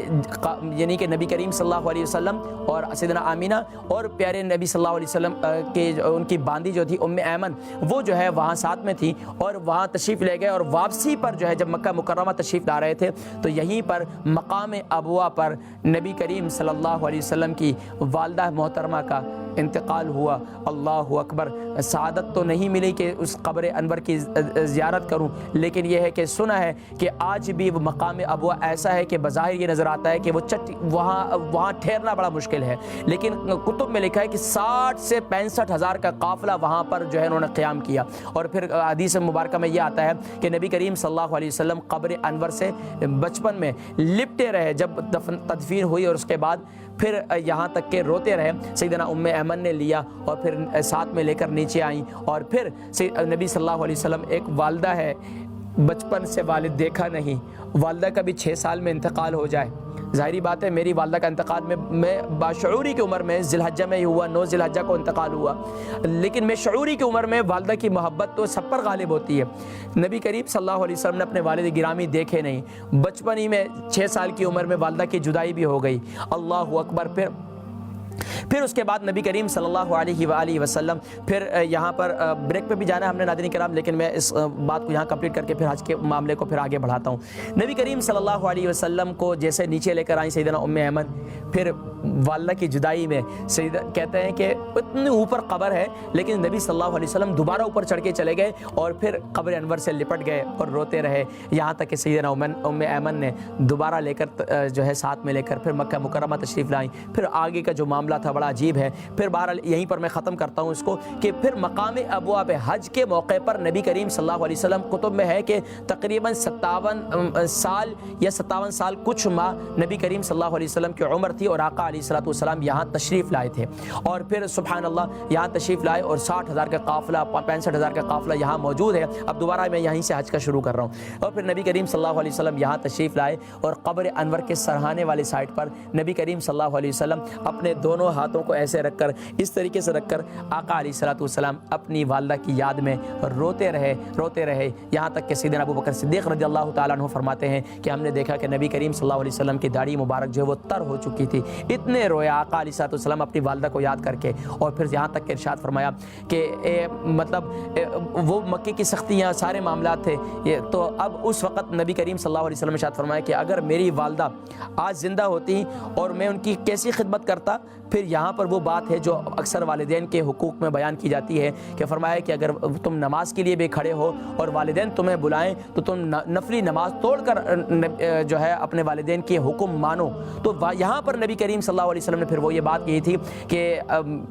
یعنی کہ نبی کریم صلی اللہ علیہ وسلم اور سیدنا آمینہ اور پیارے نبی صلی اللہ علیہ وسلم کہ ان کی باندی جو تھی ام ایمن وہ جو ہے وہاں ساتھ میں تھی اور وہاں تشریف لے گئے اور واپسی پر جو ہے جب مکہ مکرمہ تشریف لا رہے تھے تو یہیں پر مقام ابوا پر نبی کریم صلی اللہ علیہ وسلم کی والدہ محترمہ کا انتقال ہوا. اللہ اکبر. سعادت تو نہیں ملی کہ اس قبر انور کی زیارت کروں، لیکن یہ ہے کہ سنا ہے کہ آج بھی وہ مقام ابوا ایسا ہے کہ بظاہر یہ نظر آتا ہے کہ وہ وہاں ٹھہرنا بڑا مشکل ہے، لیکن کتب میں لکھا ہے کہ 60 سے 65 ہزار کا قافلہ وہاں پر جو ہے انہوں نے قیام کیا. اور پھر حدیث مبارکہ میں یہ آتا ہے کہ نبی کریم صلی اللہ علیہ وسلم قبر انور سے بچپن میں لپٹے رہے جب تدفین ہوئی اور اس کے بعد پھر یہاں تک کہ روتے رہے. سیدنا ام ایمن نے لیا اور پھر ساتھ میں لے کر نیچے آئیں اور پھر نبی صلی اللہ علیہ وسلم ایک والدہ ہے بچپن سے والد دیکھا نہیں، والدہ کا بھی 6 سال میں انتقال ہو جائے. ظاہری بات ہے میری والدہ کا انتقال میں باشعوری کی عمر میں ذی الحجہ میں ہی ہوا، 9 ذی الحجہ کو انتقال ہوا، لیکن میں شعوری کی عمر میں والدہ کی محبت تو سب پر غالب ہوتی ہے. نبی کریم صلی اللہ علیہ وسلم نے اپنے والد گرامی دیکھے نہیں، بچپن ہی میں 6 سال کی عمر میں والدہ کی جدائی بھی ہو گئی. اللہ اکبر. پھر اس کے بعد نبی کریم صلی اللہ علیہ وآلہ وسلم پھر یہاں پر بریک پہ بھی جانا ہے ہم نے ناظرین کرام، لیکن میں اس بات کو یہاں کمپلیٹ کر کے پھر حج کے معاملے کو پھر آگے بڑھاتا ہوں. نبی کریم صلی اللہ علیہ وسلم کو جیسے نیچے لے کر آئیں سیدنا ام ایمن، پھر والدہ کی جدائی میں کہتے ہیں کہ اتنے اوپر قبر ہے لیکن نبی صلی اللہ علیہ وسلم دوبارہ اوپر چڑھ کے چلے گئے اور پھر قبر انور سے لپٹ گئے اور روتے رہے، یہاں تک کہ سیدنا ام ایمن نے دوبارہ لے کر جو ہے ساتھ میں لے کر پھر مکہ مکرمہ تشریف لائیں۔ پھر آگے کا جو معاملہ تھا بڑا عجیب ہے۔ پھر بہرحال یہیں پر میں ختم کرتا ہوں اس کو کہ پھر مقام ابواب حج کے موقع پر نبی کریم صلی اللہ علیہ وسلم، کتب میں ہے کہ تقریباً 57 سال یا 57 سال کچھ ماہ نبی کریم صلی اللہ علیہ وسلم کی عمر تھی اور آقا علیہ الصلوۃ والسلام یہاں تشریف لائے تھے، اور پھر سبحان اللہ یہاں تشریف لائے اور 60,000 کا قافلہ 65,000 کا قافلہ یہاں موجود ہے۔ اب دوبارہ میں یہیں سے حج کا شروع کر رہا ہوں۔ اور پھر نبی کریم صلی اللہ علیہ وسلم یہاں تشریف لائے اور قبر انور کے سرہانے والے سائٹ پر نبی کریم صلی اللہ علیہ وسلم اپنے دونوں ہاتھوں کو ایسے رکھ کر، اس طریقے سے رکھ کر آقا علیہ الصلوۃ والسلام اپنی والدہ کی یاد میں روتے رہے، یہاں تک کہ سیدنا ابو بکر صدیق رضی اللہ تعالیٰ عنہ فرماتے ہیں کہ ہم نے دیکھا کہ نبی کریم صلی اللہ علیہ وسلم کی داڑھی مبارک جو ہے وہ تر ہو چکی تھی، اتنے رویا آقا علیہ الصلوۃ والسلام اپنی والدہ کو یاد کر کے۔ اور پھر یہاں تک کہ ارشاد فرمایا کہ وہ مکے کی سختیاں سارے معاملات تھے، تو اب اس وقت نبی کریم صلی اللہ علیہ وسلم نے ارشاد فرمایا کہ اگر میری والدہ آج زندہ ہوتی اور میں ان کی کیسی خدمت کرتا۔ پھر یہاں پر وہ بات ہے جو اکثر والدین کے حقوق میں بیان کی جاتی ہے کہ فرمایا کہ اگر تم نماز کے لیے بھی کھڑے ہو اور والدین تمہیں بلائیں تو تم نفلی نماز توڑ کر جو ہے اپنے والدین کے حکم مانو۔ تو یہاں پر نبی کریم صلی اللہ علیہ وسلم نے پھر وہ یہ بات کہی تھی کہ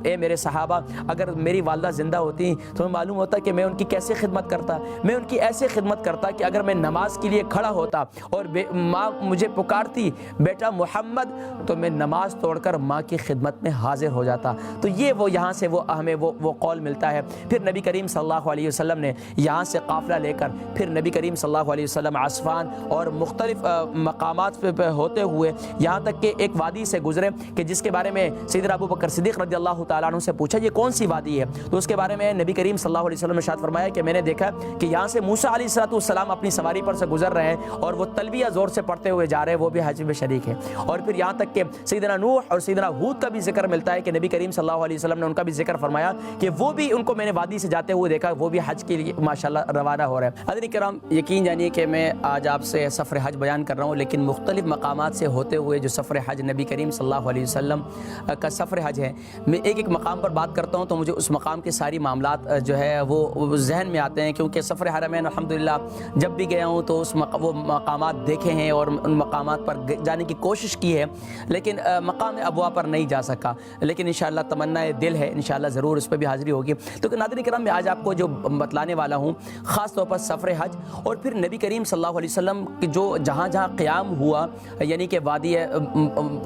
اے میرے صحابہ، اگر میری والدہ زندہ ہوتی تو میں معلوم ہوتا کہ میں ان کی کیسے خدمت کرتا، میں ان کی ایسے خدمت کرتا کہ اگر میں نماز کے لیے کھڑا ہوتا اور ماں مجھے پکارتی بیٹا محمد، تو میں نماز توڑ کر ماں کی خدمت میں حاضر ہو جاتا۔ تو یہ وہ یہاں سے وہ ہمیں وہ قول ملتا ہے۔ پھر نبی کریم صلی اللہ علیہ وسلم نے یہاں سے قافلہ لے کر پھر نبی کریم صلی اللہ علیہ وسلم عصفان اور مختلف مقامات پہ ہوتے ہوئے یہاں تک کہ ایک وادی سے گزرے کہ جس کے بارے میں سیدنا ابو بکر صدیق رضی اللہ تعالیٰ عنہ سے پوچھا یہ کون سی وادی ہے، تو اس کے بارے میں نبی کریم صلی اللہ علیہ وسلم نے ارشاد فرمایا کہ میں نے دیکھا کہ یہاں سے موسیٰ علیہ الصلوۃ والسلام اپنی سواری پر سے گزر رہے ہیں اور وہ تلبیہ زور سے پڑھتے ہوئے جا رہے ہیں، وہ بھی حج میں شریک ہیں۔ اور پھر یہاں تک کہ سیدنا نوح اور سیدنا ہود کا بھی ذکر ملتا ہے کہ نبی کریم صلی اللہ علیہ وسلم نے ان کا بھی ذکر فرمایا کہ وہ بھی ان کو میں نے وادی سے جاتے ہوئے دیکھا، وہ بھی حج کے لیے ماشاءاللہ روانہ ہو رہے ہیں۔ حضرات کرام، یقین جانیے کہ میں آج آپ سے سفر حج بیان کر رہا ہوں، لیکن مختلف مقامات سے ہوتے ہوئے جو سفر حج نبی کریم صلی اللہ علیہ وسلم کا سفر حج ہے، میں ایک مقام پر بات کرتا ہوں تو مجھے اس مقام کے ساری معاملات جو ہے وہ ذہن میں آتے ہیں، کیونکہ سفر حرمین الحمدللہ جب بھی گیا ہوں تو وہ مقامات دیکھے ہیں اور ان مقامات پر جانے کی کوشش کی ہے، لیکن مقام ابوا پر نہیں جا سکا، لیکن انشاءاللہ تمنا دل ہے، انشاءاللہ ضرور اس پہ بھی حاضری ہوگی۔ تو ناظرین کرام، میں آج آپ کو جو بتلانے والا ہوں خاص طور پر سفر حج اور پھر نبی کریم صلی اللہ علیہ وسلم جو جہاں جہاں قیام ہوا، یعنی کہ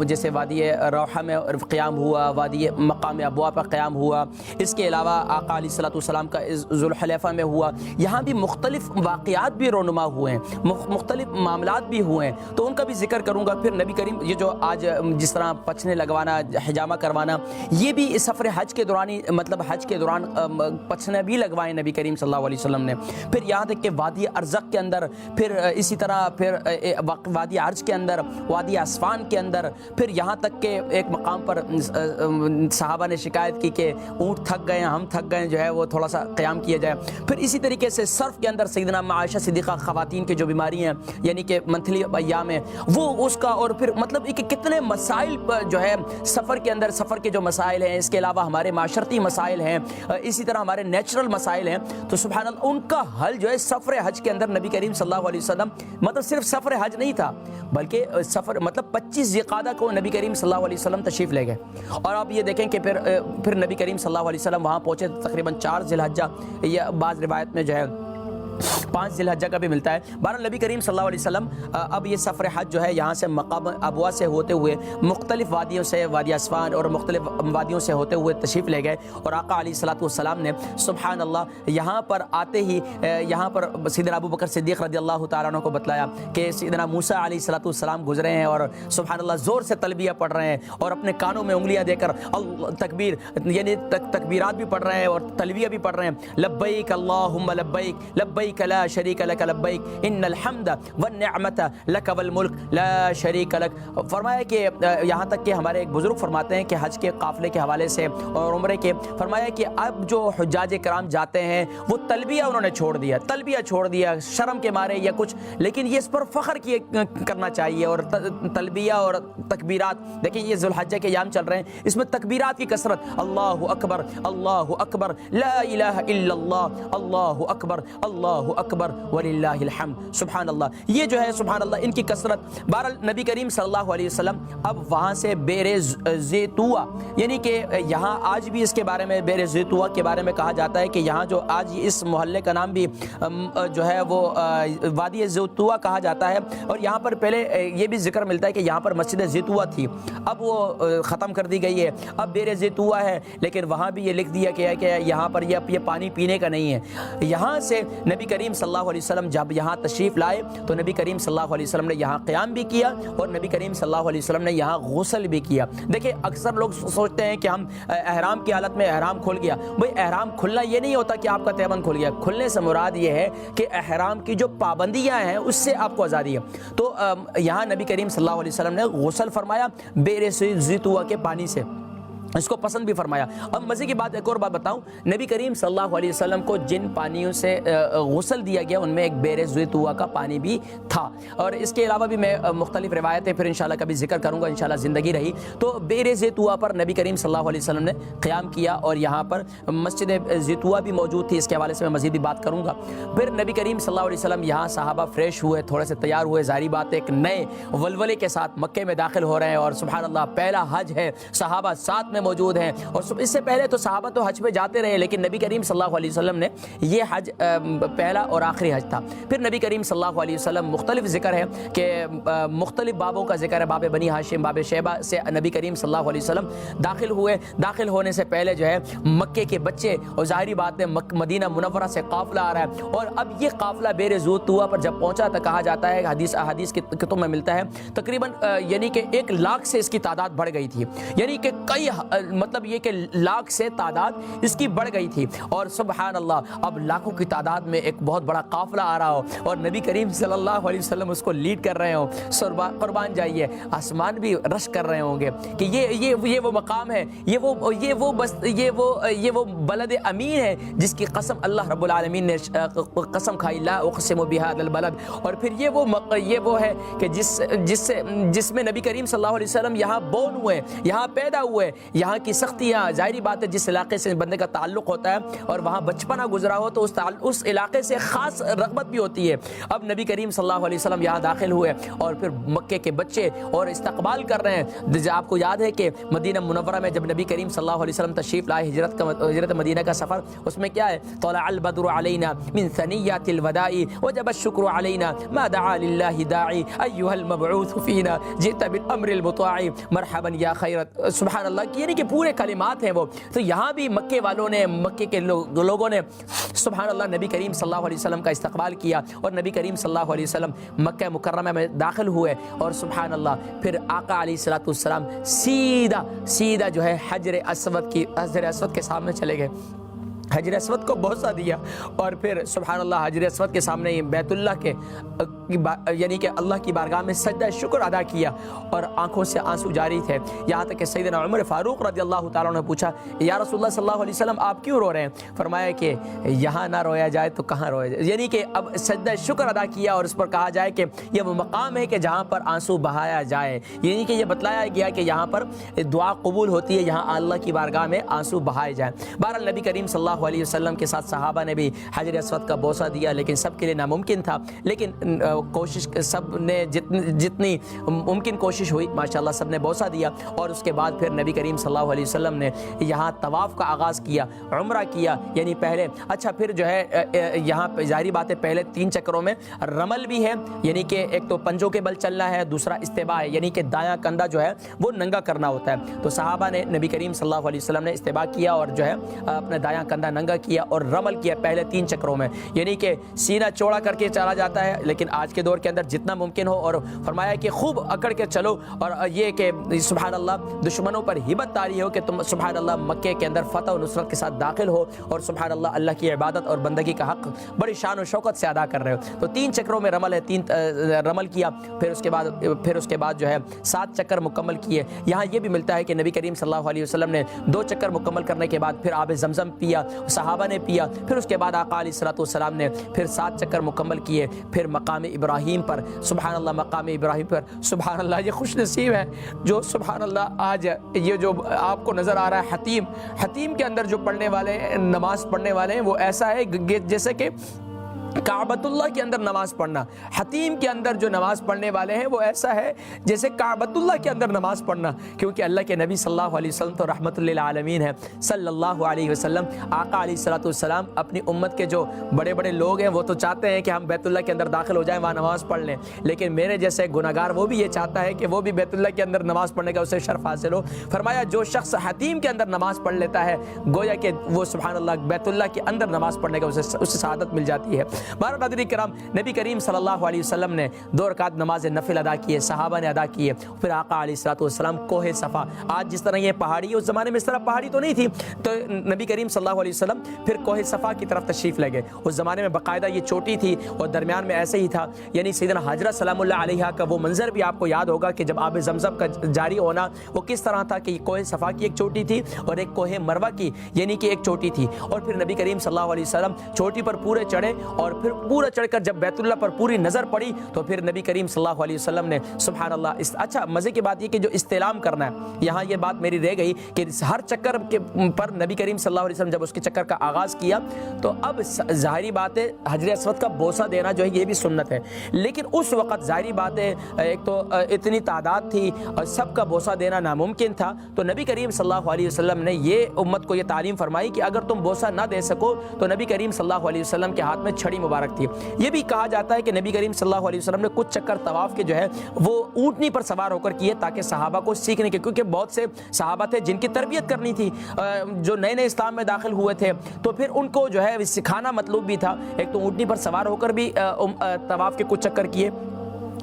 جیسے وادی روحہ میں قیام ہوا، وادی مقام ابوا پر قیام ہوا، اس کے علاوہ آقا علیہ الصلوۃ والسلام کا ذوالحلیفہ میں ہوا، یہاں بھی مختلف واقعات بھی رونما ہوئے ہیں، مختلف معاملات بھی ہوئے ہیں، تو ان کا بھی ذکر کروں گا۔ پھر نبی کریم یہ جو آج جس طرح پچھنے لگوانا، حجامہ کروانا، یہ بھی سفر حج کے دوران مطلب حج کے دوران پچھنے بھی لگوائے نبی کریم صلی اللہ علیہ وسلم نے۔ پھر یہاں تک کہ وادی ارزق کے اندر، پھر اسی طرح پھر وادی عرج کے اندر، وادی عصفان کے اندر، پھر یہاں تک کہ ایک مقام پر صحابہ نے شکایت کی کہ اونٹ تھک گئے، ہم تھک گئے، جو ہے وہ تھوڑا سا قیام کیا جائے۔ پھر اسی طریقے سے صرف کے اندر سیدنا عائشہ صدیقہ خواتین کی جو بیماری ہیں، یعنی کہ منتھلی ایام ہے، وہ اس کا، اور پھر مطلب کہ کتنے مسائل جو ہے سفر کے اندر، سفر کے جو مسائل ہیں، اس کے علاوہ ہمارے معاشرتی مسائل ہیں، اسی طرح ہمارے نیچرل مسائل ہیں، تو سبحان اللہ ان کا حل جو ہے سفر حج کے اندر نبی کریم صلی اللہ علیہ وسلم، مطلب صرف سفر حج نہیں تھا بلکہ سفر مطلب 25 ذی القعدہ کو نبی کریم صلی اللہ علیہ وسلم تشریف لے گئے، اور آپ یہ دیکھیں کہ پھر نبی کریم صلی اللہ علیہ وسلم وہاں پہنچے تقریباً 4 ذی الحجہ، یا بعض روایت میں جو ہے 5 ذی الحجہ کا بھی ملتا ہے۔ بہرحال نبی کریم صلی اللہ علیہ وسلم اب یہ سفر حج جو ہے یہاں سے مقام ابوا سے ہوتے ہوئے مختلف وادیوں سے، وادی عصفان اور مختلف وادیوں سے ہوتے ہوئے تشریف لے گئے، اور آقا علیہ الصلوۃ والسلام نے سبحان اللہ یہاں پر آتے ہی یہاں پر سیدنا ابو بکر صدیق رضی اللہ تعالیٰ عنہ کو بتلایا کہ سیدنا موسیٰ علیہ الصلوۃ والسلام گزرے ہیں اور سبحان اللہ زور سے تلبیہ پڑھ رہے ہیں اور اپنے کانوں میں انگلیاں دے کر تکبیر یعنی تکبیرات بھی پڑھ رہے ہیں اور تلبیہ بھی پڑھ رہے ہیں، لبیک اللہم لبیک لبیک لبیک لا شریک لک لبیک ان الحمد والنعمت لک والملک لا شریک لک. فرمایا کہ یہاں تک کہ ہمارے ایک بزرگ فرماتے ہیں کہ حج کے قافلے کے حوالے سے اور عمرے کے، فرمایا کہ اب جو حجاج کرام جاتے ہیں وہ تلبیہ انہوں نے چھوڑ دیا، تلبیہ چھوڑ دیا شرم کے مارے یا کچھ، لیکن یہ اس پر فخر کرنا چاہیے. اور تلبیہ اور تکبیرات، دیکھیں یہ ذوالحجہ کے ایام چل رہے ہیں، اس میں تکبیرات کی کثرت، اللہ اکبر اللہ اکبر لا الہ الا اللہ اللہ اکبر وللہ الحمد سبحان اللہ، یہ جو ہے سبحان اللہ ان کی کثرت. بہرحال نبی کریم صلی اللہ علیہ وسلم اب وہاں سے بیر زیتوا، یعنی کہ یہاں آج بھی اس کے بارے میں بیر زیتوا کے بارے میں کہا جاتا ہے کہ یہاں جو آج اس محلے کا نام بھی جو ہے وہ وادی زیتوا کہا جاتا ہے. اور یہاں پر پہلے یہ بھی ذکر ملتا ہے کہ یہاں پر مسجد زیتوا تھی، اب وہ ختم کر دی گئی ہے، اب بیر زیتوا ہے، لیکن وہاں بھی یہ لکھ دیا گیا ہے کہ یہاں پر یہ پانی پینے کا نہیں ہے. یہاں سے نبی کریم صلی اللہ علیہ وسلم جب یہاں تشریف لائے تو نبی کریم صلی اللہ علیہ وسلم نے یہاں قیام بھی کیا اور نبی کریم صلی اللہ علیہ وسلم نے یہاں غسل بھی کیا. دیکھیں اکثر لوگ سوچتے ہیں کہ ہم احرام کی حالت میں احرام کھل گیا، بھئی احرام کھلنا یہ نہیں ہوتا کہ آپ کا تیمم کھل گیا، کھلنے سے مراد یہ ہے کہ احرام کی جو پابندیاں ہیں اس سے آپ کو آزادی ہے. تو یہاں نبی کریم صلی اللہ علیہ وسلم نے غسل فرمایا بیر زیتوا کے پانی سے، اس کو پسند بھی فرمایا. اب مزے کی بات ایک اور بات بتاؤں، نبی کریم صلی اللہ علیہ وسلم کو جن پانیوں سے غسل دیا گیا ان میں ایک بیر زیتوا کا پانی بھی تھا. اور اس کے علاوہ بھی میں مختلف روایتیں پھر انشاءاللہ کبھی ذکر کروں گا انشاءاللہ زندگی رہی. تو بیر زیتوا پر نبی کریم صلی اللہ علیہ وسلم نے قیام کیا اور یہاں پر مسجد زیتوا بھی موجود تھی، اس کے حوالے سے میں مزید بھی بات کروں گا. پھر نبی کریم صلی اللہ علیہ وسلم یہاں صحابہ فریش ہوئے، تھوڑے سے تیار ہوئے، ظاہری بات ہے ایک نئے ولولے کے ساتھ مکے میں داخل ہو رہے ہیں اور سبحان اللہ پہلا حج ہے، صحابہ ساتھ میں موجود ہیں. اور اس سے پہلے تو صحابہ تو حج پہ جاتے رہے، لیکن نبی کریم صلی اللہ علیہ وسلم نے یہ حج پہلا اور آخری حج تھا. پھر نبی کریم صلی اللہ علیہ وسلم مختلف ذکر ہے کہ مختلف بابوں کا ذکر ہے، باب بنی ہاشم، باب شیبہ سے نبی کریم صلی اللہ علیہ وسلم داخل ہوئے. داخل ہونے سے پہلے جو ہے مکے کے بچے، اور ظاہری بات ہے مدینہ منورہ سے قافلہ آ رہا ہے، اور اب یہ قافلہ بیر زیتوا پر جب پہنچا تو کہا جاتا ہے حدیث کی کتب میں ملتا ہے تقریباً یعنی کہ 1 لاکھ سے اس کی تعداد بڑھ گئی تھی، یعنی کہ کئی مطلب یہ کہ لاکھ سے تعداد اس کی بڑھ گئی تھی. اور سبحان اللہ اب لاکھوں کی تعداد میں ایک بہت بڑا قافلہ آ رہا ہو اور نبی کریم صلی اللہ علیہ وسلم اس کو لیڈ کر رہے ہوں، قربان جائیے آسمان بھی رش کر رہے ہوں گے کہ یہ وہ مقام ہے، یہ وہ بلد امین ہے جس کی قسم اللہ رب العالمین نے قسم کھائی، لا اقسم بہذا البلد. اور پھر یہ وہ ہے کہ جس میں نبی کریم صلی اللہ علیہ وسلم یہاں بورن ہوئے، یہاں پیدا ہوئے، یہاں کی سختیاں، ظاہری بات ہے جس علاقے سے بندے کا تعلق ہوتا ہے اور وہاں بچپنا گزرا ہو تو اس علاقے سے خاص رغبت بھی ہوتی ہے. اب نبی کریم صلی اللہ علیہ وسلم یہاں داخل ہوئے اور پھر مکے کے بچے اور استقبال کر رہے ہیں. آپ کو یاد ہے کہ مدینہ منورہ میں جب نبی کریم صلی اللہ علیہ وسلم تشریف لائے، ہجرت مدینہ کا سفر، اس میں کیا ہے، طلع البدر علینا من ثنیات الوداع وجب الشکر علینا ما دعا للہ داعی ایها المبعوث فینا جئت بالامر المطاع مرحبا یا خیرت. سبحان اللہ، یعنی کہ پورے کلمات ہیں وہ. تو یہاں بھی مکے والوں نے، مکے کے لوگوں نے سبحان اللہ نبی کریم صلی اللہ علیہ وسلم کا استقبال کیا اور نبی کریم صلی اللہ علیہ وسلم مکہ مکرمہ میں داخل ہوئے. اور سبحان اللہ پھر آقا علیہ الصلوۃ والسلام سیدھا جو ہے حجر اسود کے سامنے چلے گئے، حجر اسود کو بوسہ دیا اور پھر سبحان اللہ حجر اسود کے سامنے بیت اللہ کے یعنی کہ اللہ کی بارگاہ میں سجدہ شکر ادا کیا اور آنکھوں سے آنسو جاری تھے. یہاں تک کہ سیدنا عمر فاروق رضی اللہ تعالیٰ نے پوچھا یا رسول اللہ صلی اللہ علیہ وسلم آپ کیوں رو رہے ہیں؟ فرمایا کہ یہاں نہ رویا جائے تو کہاں رویا جائے، یعنی کہ اب سجدہ شکر ادا کیا اور اس پر کہا جائے کہ یہ وہ مقام ہے کہ جہاں پر آنسو بہایا جائے، یعنی کہ یہ بتلایا گیا کہ یہاں پر دعا قبول ہوتی ہے، یہاں اللہ کی بارگاہ میں آنسو بہائے جائیں. بہرحال نبی کریم صلی اللہ علیہ وسلم کے ساتھ صحابہ نے بھی حجر اسود کا بوسہ دیا، لیکن سب کے لیے ناممکن تھا، لیکن کوشش سب نے جتنی ممکن کوشش ہوئی ماشاءاللہ سب نے بوسہ دیا. اور اس کے بعد پھر نبی کریم صلی اللہ علیہ وسلم نے یہاں طواف کا آغاز کیا، عمرہ کیا، یعنی پہلے اچھا پھر جو ہے یہاں پہ ظاہری بات ہے پہلے 3 چکروں میں رمل بھی ہے، یعنی کہ ایک تو پنجوں کے بل چلنا ہے، دوسرا استباء ہے یعنی کہ دایاں کندھا جو ہے وہ ننگا کرنا ہوتا ہے. تو صحابہ نے نبی کریم صلی اللہ علیہ وسلم نے استباء کیا اور جو ہے اپنا دایاں کندھا ننگا کیا اور رمل کیا پہلے 3 چکروں میں، یعنی کہ سینہ چوڑا کر کے چلا جاتا ہے، لیکن آج کے دور کے اندر جتنا ممکن ہو، اور فرمایا کہ خوب اکڑ کے چلو، اور یہ کہ سبحان اللہ دشمنوں پر ہمت طاری ہو کہ تم سبحان اللہ مکے کے اندر فتح و نصرت کے ساتھ داخل ہو، اور سبحان اللہ اللہ کی عبادت اور بندگی کا حق بڑی شان و شوکت سے ادا کر رہے ہو۔ تو 3 چکروں میں رمل ہے، 3 رمل کیا، پھر اس کے بعد جو ہے 7 چکر مکمل کیے۔ یہاں یہ بھی ملتا ہے کہ نبی کریم صلی اللہ علیہ وسلم نے 2 چکر مکمل کرنے کے بعد پھر آب زمزم پیا، صحابہ نے پیا، پھر اس کے بعد آقا علیہ الصلوۃ والسلام نے پھر 7 چکر مکمل کیے، پھر مقام ابراہیم پر سبحان اللہ، مقام ابراہیم پر سبحان اللہ، یہ خوش نصیب ہے جو سبحان اللہ آج یہ جو آپ کو نظر آ رہا ہے حتیم کے اندر جو پڑھنے والے نماز پڑھنے والے ہیں، وہ ایسا ہے جیسے کہ کعبۃ اللہ کے اندر نماز پڑھنا، حتیم کے اندر جو نماز پڑھنے والے ہیں وہ ایسا ہے جیسے کعبۃ اللہ کے اندر نماز پڑھنا، کیونکہ اللہ کے نبی صلی اللہ علیہ وسلم تو رحمت للعالمین ہے صلی اللہ علیہ وسلم۔ آقا علیہ الصلوۃ والسلام اپنی امت کے جو بڑے بڑے لوگ ہیں وہ تو چاہتے ہیں کہ ہم بیت اللہ کے اندر داخل ہو جائیں، وہاں نماز پڑھ لیں، لیکن میرے جیسے گناہگار وہ بھی یہ چاہتا ہے کہ وہ بھی بیت اللہ کے اندر نماز پڑھنے کا اسے شرف حاصل ہو۔ فرمایا جو شخص حتیم کے اندر نماز پڑھ لیتا ہے گویا کہ وہ سبحان اللہ بیت اللہ کے اندر نماز پڑھنے کا اسے سعادت مل جاتی ہے۔ ناظرین کرام، نبی کریم صلی اللہ علیہ وسلم نے 2 رکعت نماز نفل ادا کیے، صحابہ نے ادا کیے، پھر آقا علیہ الصلوۃ والسلام کوہ صفا، آج جس طرح یہ پہاڑی ہے اس زمانے میں اس طرح پہاڑی تو نہیں تھی، تو نبی کریم صلی اللہ علیہ وسلم پھر کوہ صفا کی طرف تشریف لے گئے۔ اس زمانے میں باقاعدہ یہ چوٹی تھی اور درمیان میں ایسے ہی تھا، یعنی سیدنا حاجرہ سلام اللہ علیہا کا وہ منظر بھی آپ کو یاد ہوگا کہ جب آب زمزم کا جاری ہونا وہ کس طرح تھا کہ کوہ صفا کی ایک چوٹی تھی اور ایک کوہ مروہ کی یعنی کہ ایک چوٹی تھی، اور پھر نبی کریم صلی اللہ علیہ وسلم چوٹی پر پورے چڑھے، اور پھر پورا چڑھ کر جب بیت اللہ پر پوری نظر پڑی تو پھر نبی کریم صلی اللہ علیہ وسلم نے سبحان اللہ اچھا مزے کی بات یہ کہ جو استعلام کرنا ہے، یہاں یہ بات میری رہ گئی کہ ہر چکر کے پر نبی کریم صلی اللہ علیہ وسلم جب اس کے چکر کا آغاز کیا تو اب ظاہری بات ہے حجر اسود کا بوسہ دینا جو ہے یہ بھی سنت ہے، لیکن اس وقت ظاہری بات ہے ایک تو اتنی تعداد تھی اور سب کا بوسہ دینا ناممکن تھا، تو نبی کریم صلی اللہ علیہ وسلم نے یہ امت کو یہ تعلیم فرمائی کہ اگر تم بوسہ نہ دے سکو تو نبی کریم صلی اللہ علیہ وسلم کے ہاتھ میں چھڑی مبارک تھی۔ یہ بھی کہا جاتا ہے کہ نبی کریم صلی اللہ علیہ وسلم نے کچھ چکر طواف کے جو ہے وہ اونٹنی پر سوار ہو کر کیے تاکہ صحابہ کو سیکھنے کے، کیونکہ بہت سے صحابہ تھے جن کی تربیت کرنی تھی، جو نئے نئے اسلام میں داخل ہوئے تھے، تو پھر ان کو جو ہے سکھانا مطلوب بھی تھا، ایک تو اونٹنی پر سوار ہو کر بھی طواف کے کچھ چکر کیے،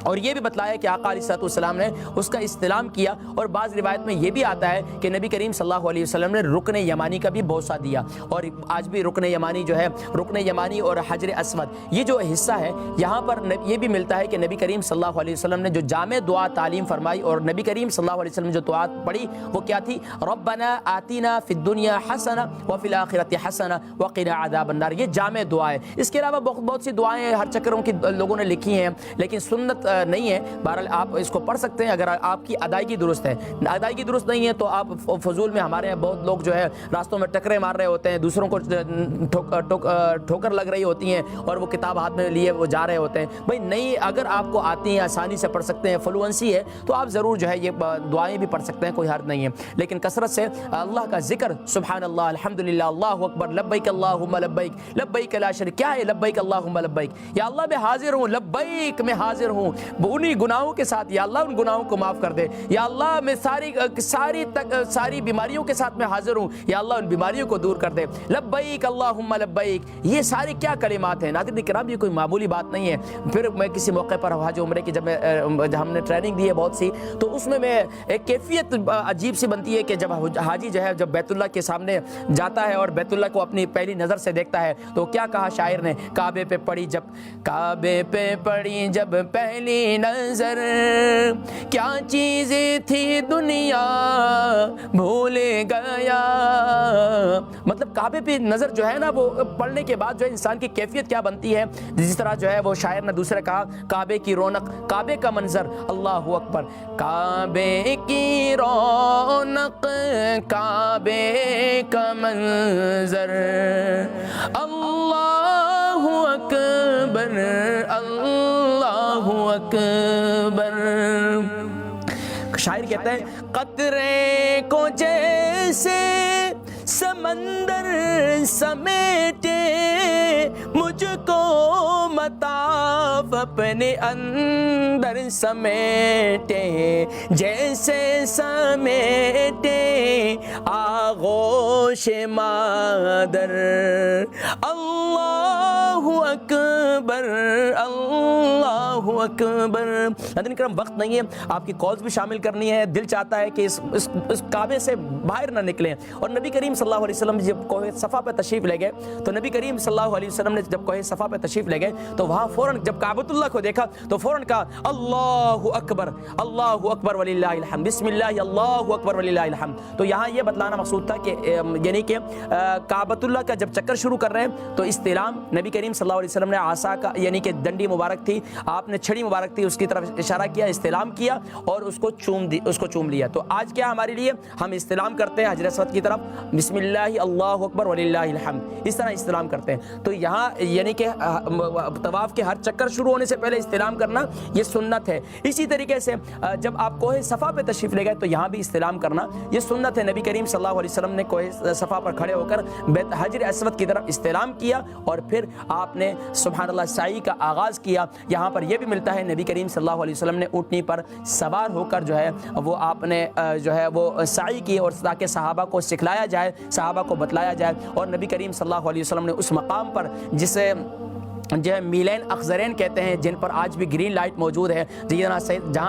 اور یہ بھی بتلایا کہ آقا علیہ الصلوۃ والسلام نے اس کا استلام کیا، اور بعض روایت میں یہ بھی آتا ہے کہ نبی کریم صلی اللہ علیہ وسلم نے رکن یمانی کا بھی بوسہ دیا، اور آج بھی رکن یمانی جو ہے رکن یمانی اور حجر اسود یہ جو حصہ ہے یہاں پر یہ بھی ملتا ہے کہ نبی کریم صلی اللہ علیہ وسلم نے جو جامع دعا تعلیم فرمائی اور نبی کریم صلی اللہ علیہ وسلم جو دعا پڑھی وہ کیا تھی؟ ربنا آتینا فی الدنیا حسنہ وفی الآخرۃ حسنہ وقنا عذاب النار، یہ جامع دعا ہے۔ اس کے علاوہ بہت سی دعائیں ہر چکروں کی لوگوں نے لکھی ہیں لیکن سنت نہیں ہے، بہرحال آپ اس کو پڑھ سکتے ہیں اگر آپ کی ادائیگی درست ہے، ادائیگی درست نہیں ہے تو آپ فضول میں، ہمارے یہاں بہت لوگ جو ہے راستوں میں ٹکرے مار رہے ہوتے ہیں، دوسروں کو ٹھوکر لگ رہی ہوتی ہیں اور وہ کتاب ہاتھ میں لیے وہ جا رہے ہوتے ہیں، بھائی نہیں، اگر آپ کو آتی ہیں آسانی سے پڑھ سکتے ہیں، فلوئنسی ہے تو آپ ضرور جو ہے یہ دعائیں بھی پڑھ سکتے ہیں، کوئی حرج نہیں ہے، لیکن کثرت سے اللہ کا ذکر سبحان اللہ الحمدللہ اللہ اکبر لبیک اللہم لبیک لبیک لا شریک، کیا ہے لبیک اللہم لبیک؟ یا اللہ میں حاضر ہوں، لبیک میں حاضر ہوں انہی گناہوں کے ساتھ، یا اللہ ان گناہوں کو معاف کر دے، یا اللہ میں ساری بیماریوں کے ساتھ میں حاضر ہوں، یا اللہ ان بیماریوں کو دور کر دے، لبیک اللہم لبیک، یہ ساری کیا کلمات ہیں ناظرین کرام، یہ کوئی معمولی بات نہیں ہے۔ پھر میں کسی موقع پر حج عمرے کی جب ہم نے ٹریننگ دی ہے بہت سی، تو اس میں ایک کیفیت عجیب سی بنتی ہے کہ جب حاجی جو ہے جب بیت اللہ کے سامنے جاتا ہے اور بیت اللہ کو اپنی پہلی نظر سے دیکھتا ہے تو کیا کہا شاعر نے؟ کعبے پہ پڑی جب پہلی نظر کیا چیزیں تھی دنیا بھول گیا، مطلب کعبے پہ نظر جو ہے نا وہ پڑھنے کے بعد جو ہے انسان کی کیفیت کیا بنتی ہے، جس طرح جو ہے وہ شاعر نے دوسرے کہا کعبے کی رونق، کعبے کا منظر، اللہ اکبر، کعبے کی رونق کعبے کا منظر، اللہ اکبر اللہ اکبر۔ شاعر کہتا ہے قطرے کو جیسے سمندر سمیٹے مجھ کو مطاف اپنے اندر سمیٹے جیسے سمیٹے آغوش مادر۔ اللہ اکبر اللہ اکبر۔ ناظرین کرام وقت نہیں ہے، آپ کی کالز بھی شامل کرنی ہے، دل چاہتا ہے کہ اس کعبے سے باہر نہ نکلیں۔ اور نبی کریم صلی اللہ علیہ وسلم جب کوہ صفا پہ تشریف لے گئے تو نبی کریم صلی اللہ علیہ وسلم نے جب کوہ صفا پہ تشریف لے گئے تو وہاں فوراً جب کعبۃ اللہ کو دیکھا تو فوراً کہا اللہ اکبر وللہ الحمد، بسم اللہ اللہ اکبر وللہ الحمد۔ تو یہاں یہ بتلانا مقصود تھا کہ یعنی کہ کعبۃ اللہ کا جب چکر شروع کر رہے ہیں تو استلام نبی کریم صلی اللہ علیہ وسلم نے عصا کا یعنی کہ ڈنڈی مبارک تھی، آپ نے چھڑی مبارک تھی، اس کی طرف اشارہ کیا، استلام کیا اور اس کو چوم لیا۔ تو آج کیا ہمارے لیے ہم استلام کرتے ہیں حجر اسود کی طرف، بسم اللہ اللہ اکبر وللہ الحمد، اس طرح استلام کرتے ہیں۔ تو یہاں یعنی کہ طواف کے ہر چکر شروع ہونے سے پہلے استلام کرنا یہ سنت ہے۔ اسی طریقے سے جب آپ کوہ صفا پہ تشریف لے گئے تو یہاں بھی استلام کرنا یہ سنت ہے۔ نبی کریم صلی اللہ علیہ وسلم نے کوہ صفا پر کھڑے ہو کر حجر اسود کی طرف استلام کیا اور پھر آپ نے سبحان اللہ سعی کا آغاز کیا۔ یہاں پر یہ بھی ملتا ہے نبی کریم صلی اللہ علیہ وسلم نے اونٹنی پر سوار ہو کر جو ہے وہ آپ نے جو ہے وہ سعی کی اور تاکہ صحابہ کو سکھلایا جائے، صحابہ کو بتلایا جائے۔ اور نبی کریم صلی اللہ علیہ وسلم نے اس مقام پر جسے جو ہے میلین اخضرین کہتے ہیں، جن پر آج بھی گرین لائٹ موجود ہے، جہاں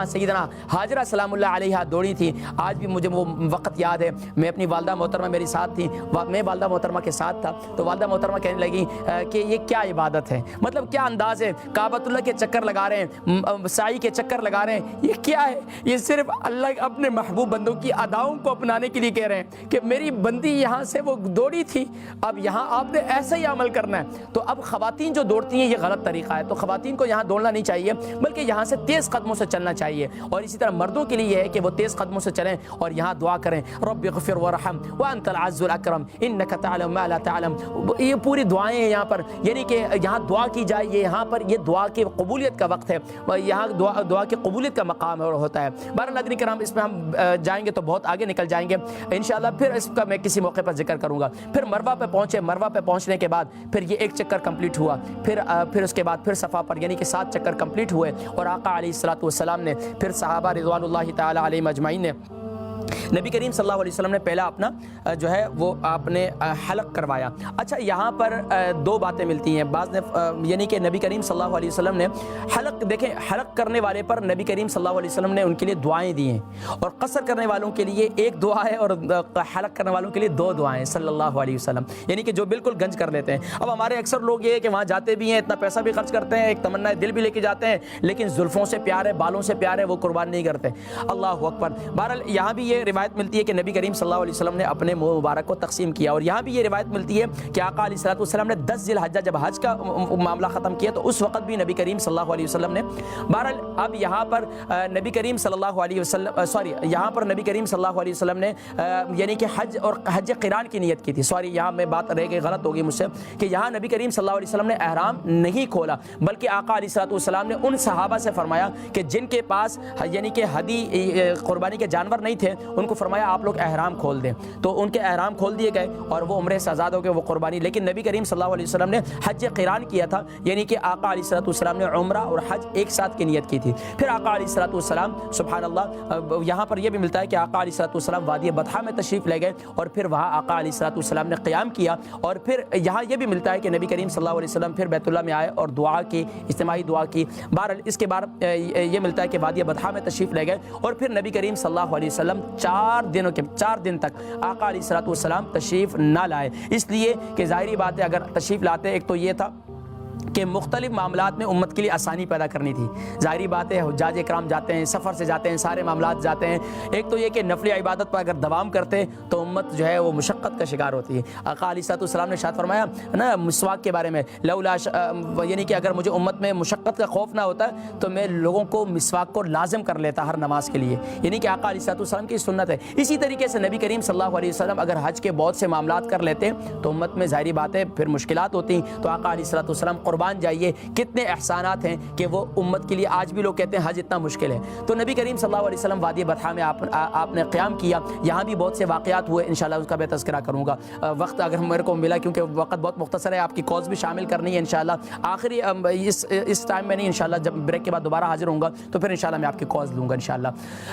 سیدنا حاجرہ سلام اللہ علیہا دوڑی تھی، آج بھی مجھے وہ وقت یاد ہے۔ میں اپنی والدہ محترمہ میری ساتھ تھی، میں والدہ محترمہ کے ساتھ تھا تو والدہ محترمہ کہنے لگی کہ یہ کیا عبادت ہے، مطلب کیا انداز ہے، کعبۃ اللہ کے چکر لگا رہے ہیں، سعی کے چکر لگا رہے ہیں، یہ کیا ہے؟ یہ صرف اللہ اپنے محبوب بندوں کی اداؤں کو اپنانے کے لیے کہہ رہے ہیں کہ میری بندی یہاں سے وہ دوڑی تھی، اب یہاں آپ نے ایسا ہی عمل کرنا ہے۔ تو اب خواتین جو دوڑتی ہیں یہ غلط طریقہ ہے، تو خواتین کو یہاں دوڑنا نہیں چاہیے بلکہ یہاں سے تیز قدموں سے چلنا چاہیے۔ اور اسی طرح مردوں کے لیے یہ ہے کہ وہ تیز قدموں سے چلیں اور یہاں دعا کریں، رب اغفر ورحم وانت العز الاکرم انک تعلم ما لا تعلم۔ یہ پوری دعائیں ہیں یہاں پر، یعنی کہ یہاں دعا کی جائے، یہ یہاں پر یہ دعا کی قبولیت کا وقت ہے، یہاں دعا کی قبولیت کا مقام ہوتا ہے۔ بہرحال ناظرین کرام اس میں ہم جائیں گے تو بہت آگے نکل جائیں گے انشاءاللہ، پھر اس کا میں کسی موقع پر ذکر کروں گا۔ پھر مروہ پہ پہنچے، مروہ پہ پہنچنے کے بعد پھر یہ ایک چکر کمپلیٹ ہوا، پھر اس کے بعد پھر صفا پر یعنی کہ 7 چکر کمپلیٹ ہوئے اور آقا علیہ الصلوۃ والسلام نے پھر صحابہ رضوان اللہ تعالی علیہم اجمعین نے نبی کریم صلی اللہ علیہ وسلم نے پہلا اپنا جو ہے وہ آپ نے حلق کروایا۔ اچھا یہاں پر دو باتیں ملتی ہیں، بعض نے یعنی کہ نبی کریم صلی اللہ علیہ وسلم نے حلق، دیکھیں حلق کرنے والے پر نبی کریم صلی اللہ علیہ وسلم نے ان کے لیے دعائیں دی ہیں، اور قصر کرنے والوں کے لیے ایک دعا ہے اور حلق کرنے والوں کے لیے 2 دعائیں صلی اللہ علیہ وسلم، یعنی کہ جو بالکل گنج کر لیتے ہیں۔ اب ہمارے اکثر لوگ یہ ہے کہ وہاں جاتے بھی ہیں، اتنا پیسہ بھی خرچ کرتے ہیں، ایک تمنا دل بھی لے کے جاتے ہیں، لیکن زلفوں سے پیار ہے، بالوں سے پیار ہے، وہ قربان نہیں کرتے۔ اللہ اکبر۔ بہرحال یہاں بھی یہ روایت ملتی ہے کہ نبی کریم صلی اللہ علیہ وسلم نے اپنے منہ مبارک کو تقسیم کیا، اور یہاں بھی یہ روایت ملتی ہے کہ آقا علیہ الصلوۃ والسلام نے 10 ذی الحجہ جب حج کا معاملہ ختم کیا تو اس وقت بھی نبی کریم صلی اللہ علیہ وسلم نے بہرحال اب یہاں پر نبی کریم صلی اللہ علیہ وسلم یہاں پر نبی کریم صلی اللہ علیہ وسلم نے یعنی کہ حج اور حج قران کی نیت کی تھی، یہاں میں بات رہ گئی، غلط ہوگی مجھ سے، کہ یہاں نبی کریم صلی اللہ علیہ وسلم نے احرام نہیں کھولا، بلکہ آقا علیہ الصلوۃ والسلام نے ان صحابہ سے فرمایا کہ جن کے پاس یعنی کہ ہدی قربانی کے جانور نہیں تھے ان کو فرمایا آپ لوگ احرام کھول دیں، تو ان کے احرام کھول دیے گئے اور وہ عمرے سے آزاد ہو گئے، وہ قربانی۔ لیکن نبی کریم صلی اللہ علیہ وسلم نے حج قران کیا تھا، یعنی کہ آقا علیہ الصلوۃ والسلام نے عمرہ اور حج ایک ساتھ کی نیت کی تھی۔ پھر آقا علیہ الصلوۃ والسلام سبحان اللہ یہاں پر یہ بھی ملتا ہے کہ آقا علیہ الصلوۃ والسلام وادی بطحا میں تشریف لے گئے اور پھر وہاں آقا علیہ الصلوۃ والسلام نے قیام کیا، اور پھر یہاں یہ بھی ملتا ہے کہ نبی کریم صلی اللہ علیہ وسلم پھر بیت اللہ میں آئے اور دعا کی، اجتماعی دعا کی۔ بہرحال اس کے بعد یہ ملتا ہے کہ وادی بطحا میں تشریف لے گئے اور پھر نبی کریم صلی اللہ علیہ وسلم 4 دن تک آقا علیہ الصلوۃ والسلام تشریف نہ لائے، اس لیے کہ ظاہری بات ہے اگر تشریف لاتے ایک تو یہ تھا کہ مختلف معاملات میں امت کے لیے آسانی پیدا کرنی تھی، ظاہری بات ہے حجاج اکرام جاتے ہیں، سفر سے جاتے ہیں، سارے معاملات جاتے ہیں، ایک تو یہ کہ نفلی عبادت پر اگر دوام کرتے تو امت جو ہے وہ مشقت کا شکار ہوتی ہے۔ آقا علیہ الصلوۃ والسلام نے ارشاد فرمایا نا مسواک کے بارے میں، لولا یعنی کہ اگر مجھے امت میں مشقت کا خوف نہ ہوتا تو میں لوگوں کو مسواک کو لازم کر لیتا ہر نماز کے لیے، یعنی کہ آقا علیہ الصلوۃ والسلام کی سنت ہے۔ اسی طریقے سے نبی کریم صلی اللہ علیہ وسلم اگر حج کے بہت سے معاملات کر لیتے تو امت میں ظاہری بات ہے پھر مشکلات ہوتی، تو آقا علیہ الصلوۃ والسلام قربانی قربان جائیے کتنے احسانات ہیں کہ وہ امت کے لیے آج بھی لوگ کہتے ہیں حج اتنا مشکل ہے. تو نبی کریم صلی اللہ علیہ وسلم وادی بطحا میں آپ نے قیام کیا. یہاں بھی بہت سے واقعات ہوئے, انشاءاللہ اس کا بھی تذکرہ کروں گا وقت اگر میرے کو ملا, کیونکہ وقت بہت مختصر ہے. آپ کی کالز بھی شامل کرنی ہے انشاءاللہ. آخری اس ٹائم میں نہیں, انشاءاللہ جب بریک کے بعد دوبارہ حاضر ہوں گا تو پھر انشاءاللہ میں آپ کی کالز لوں گا انشاءاللہ.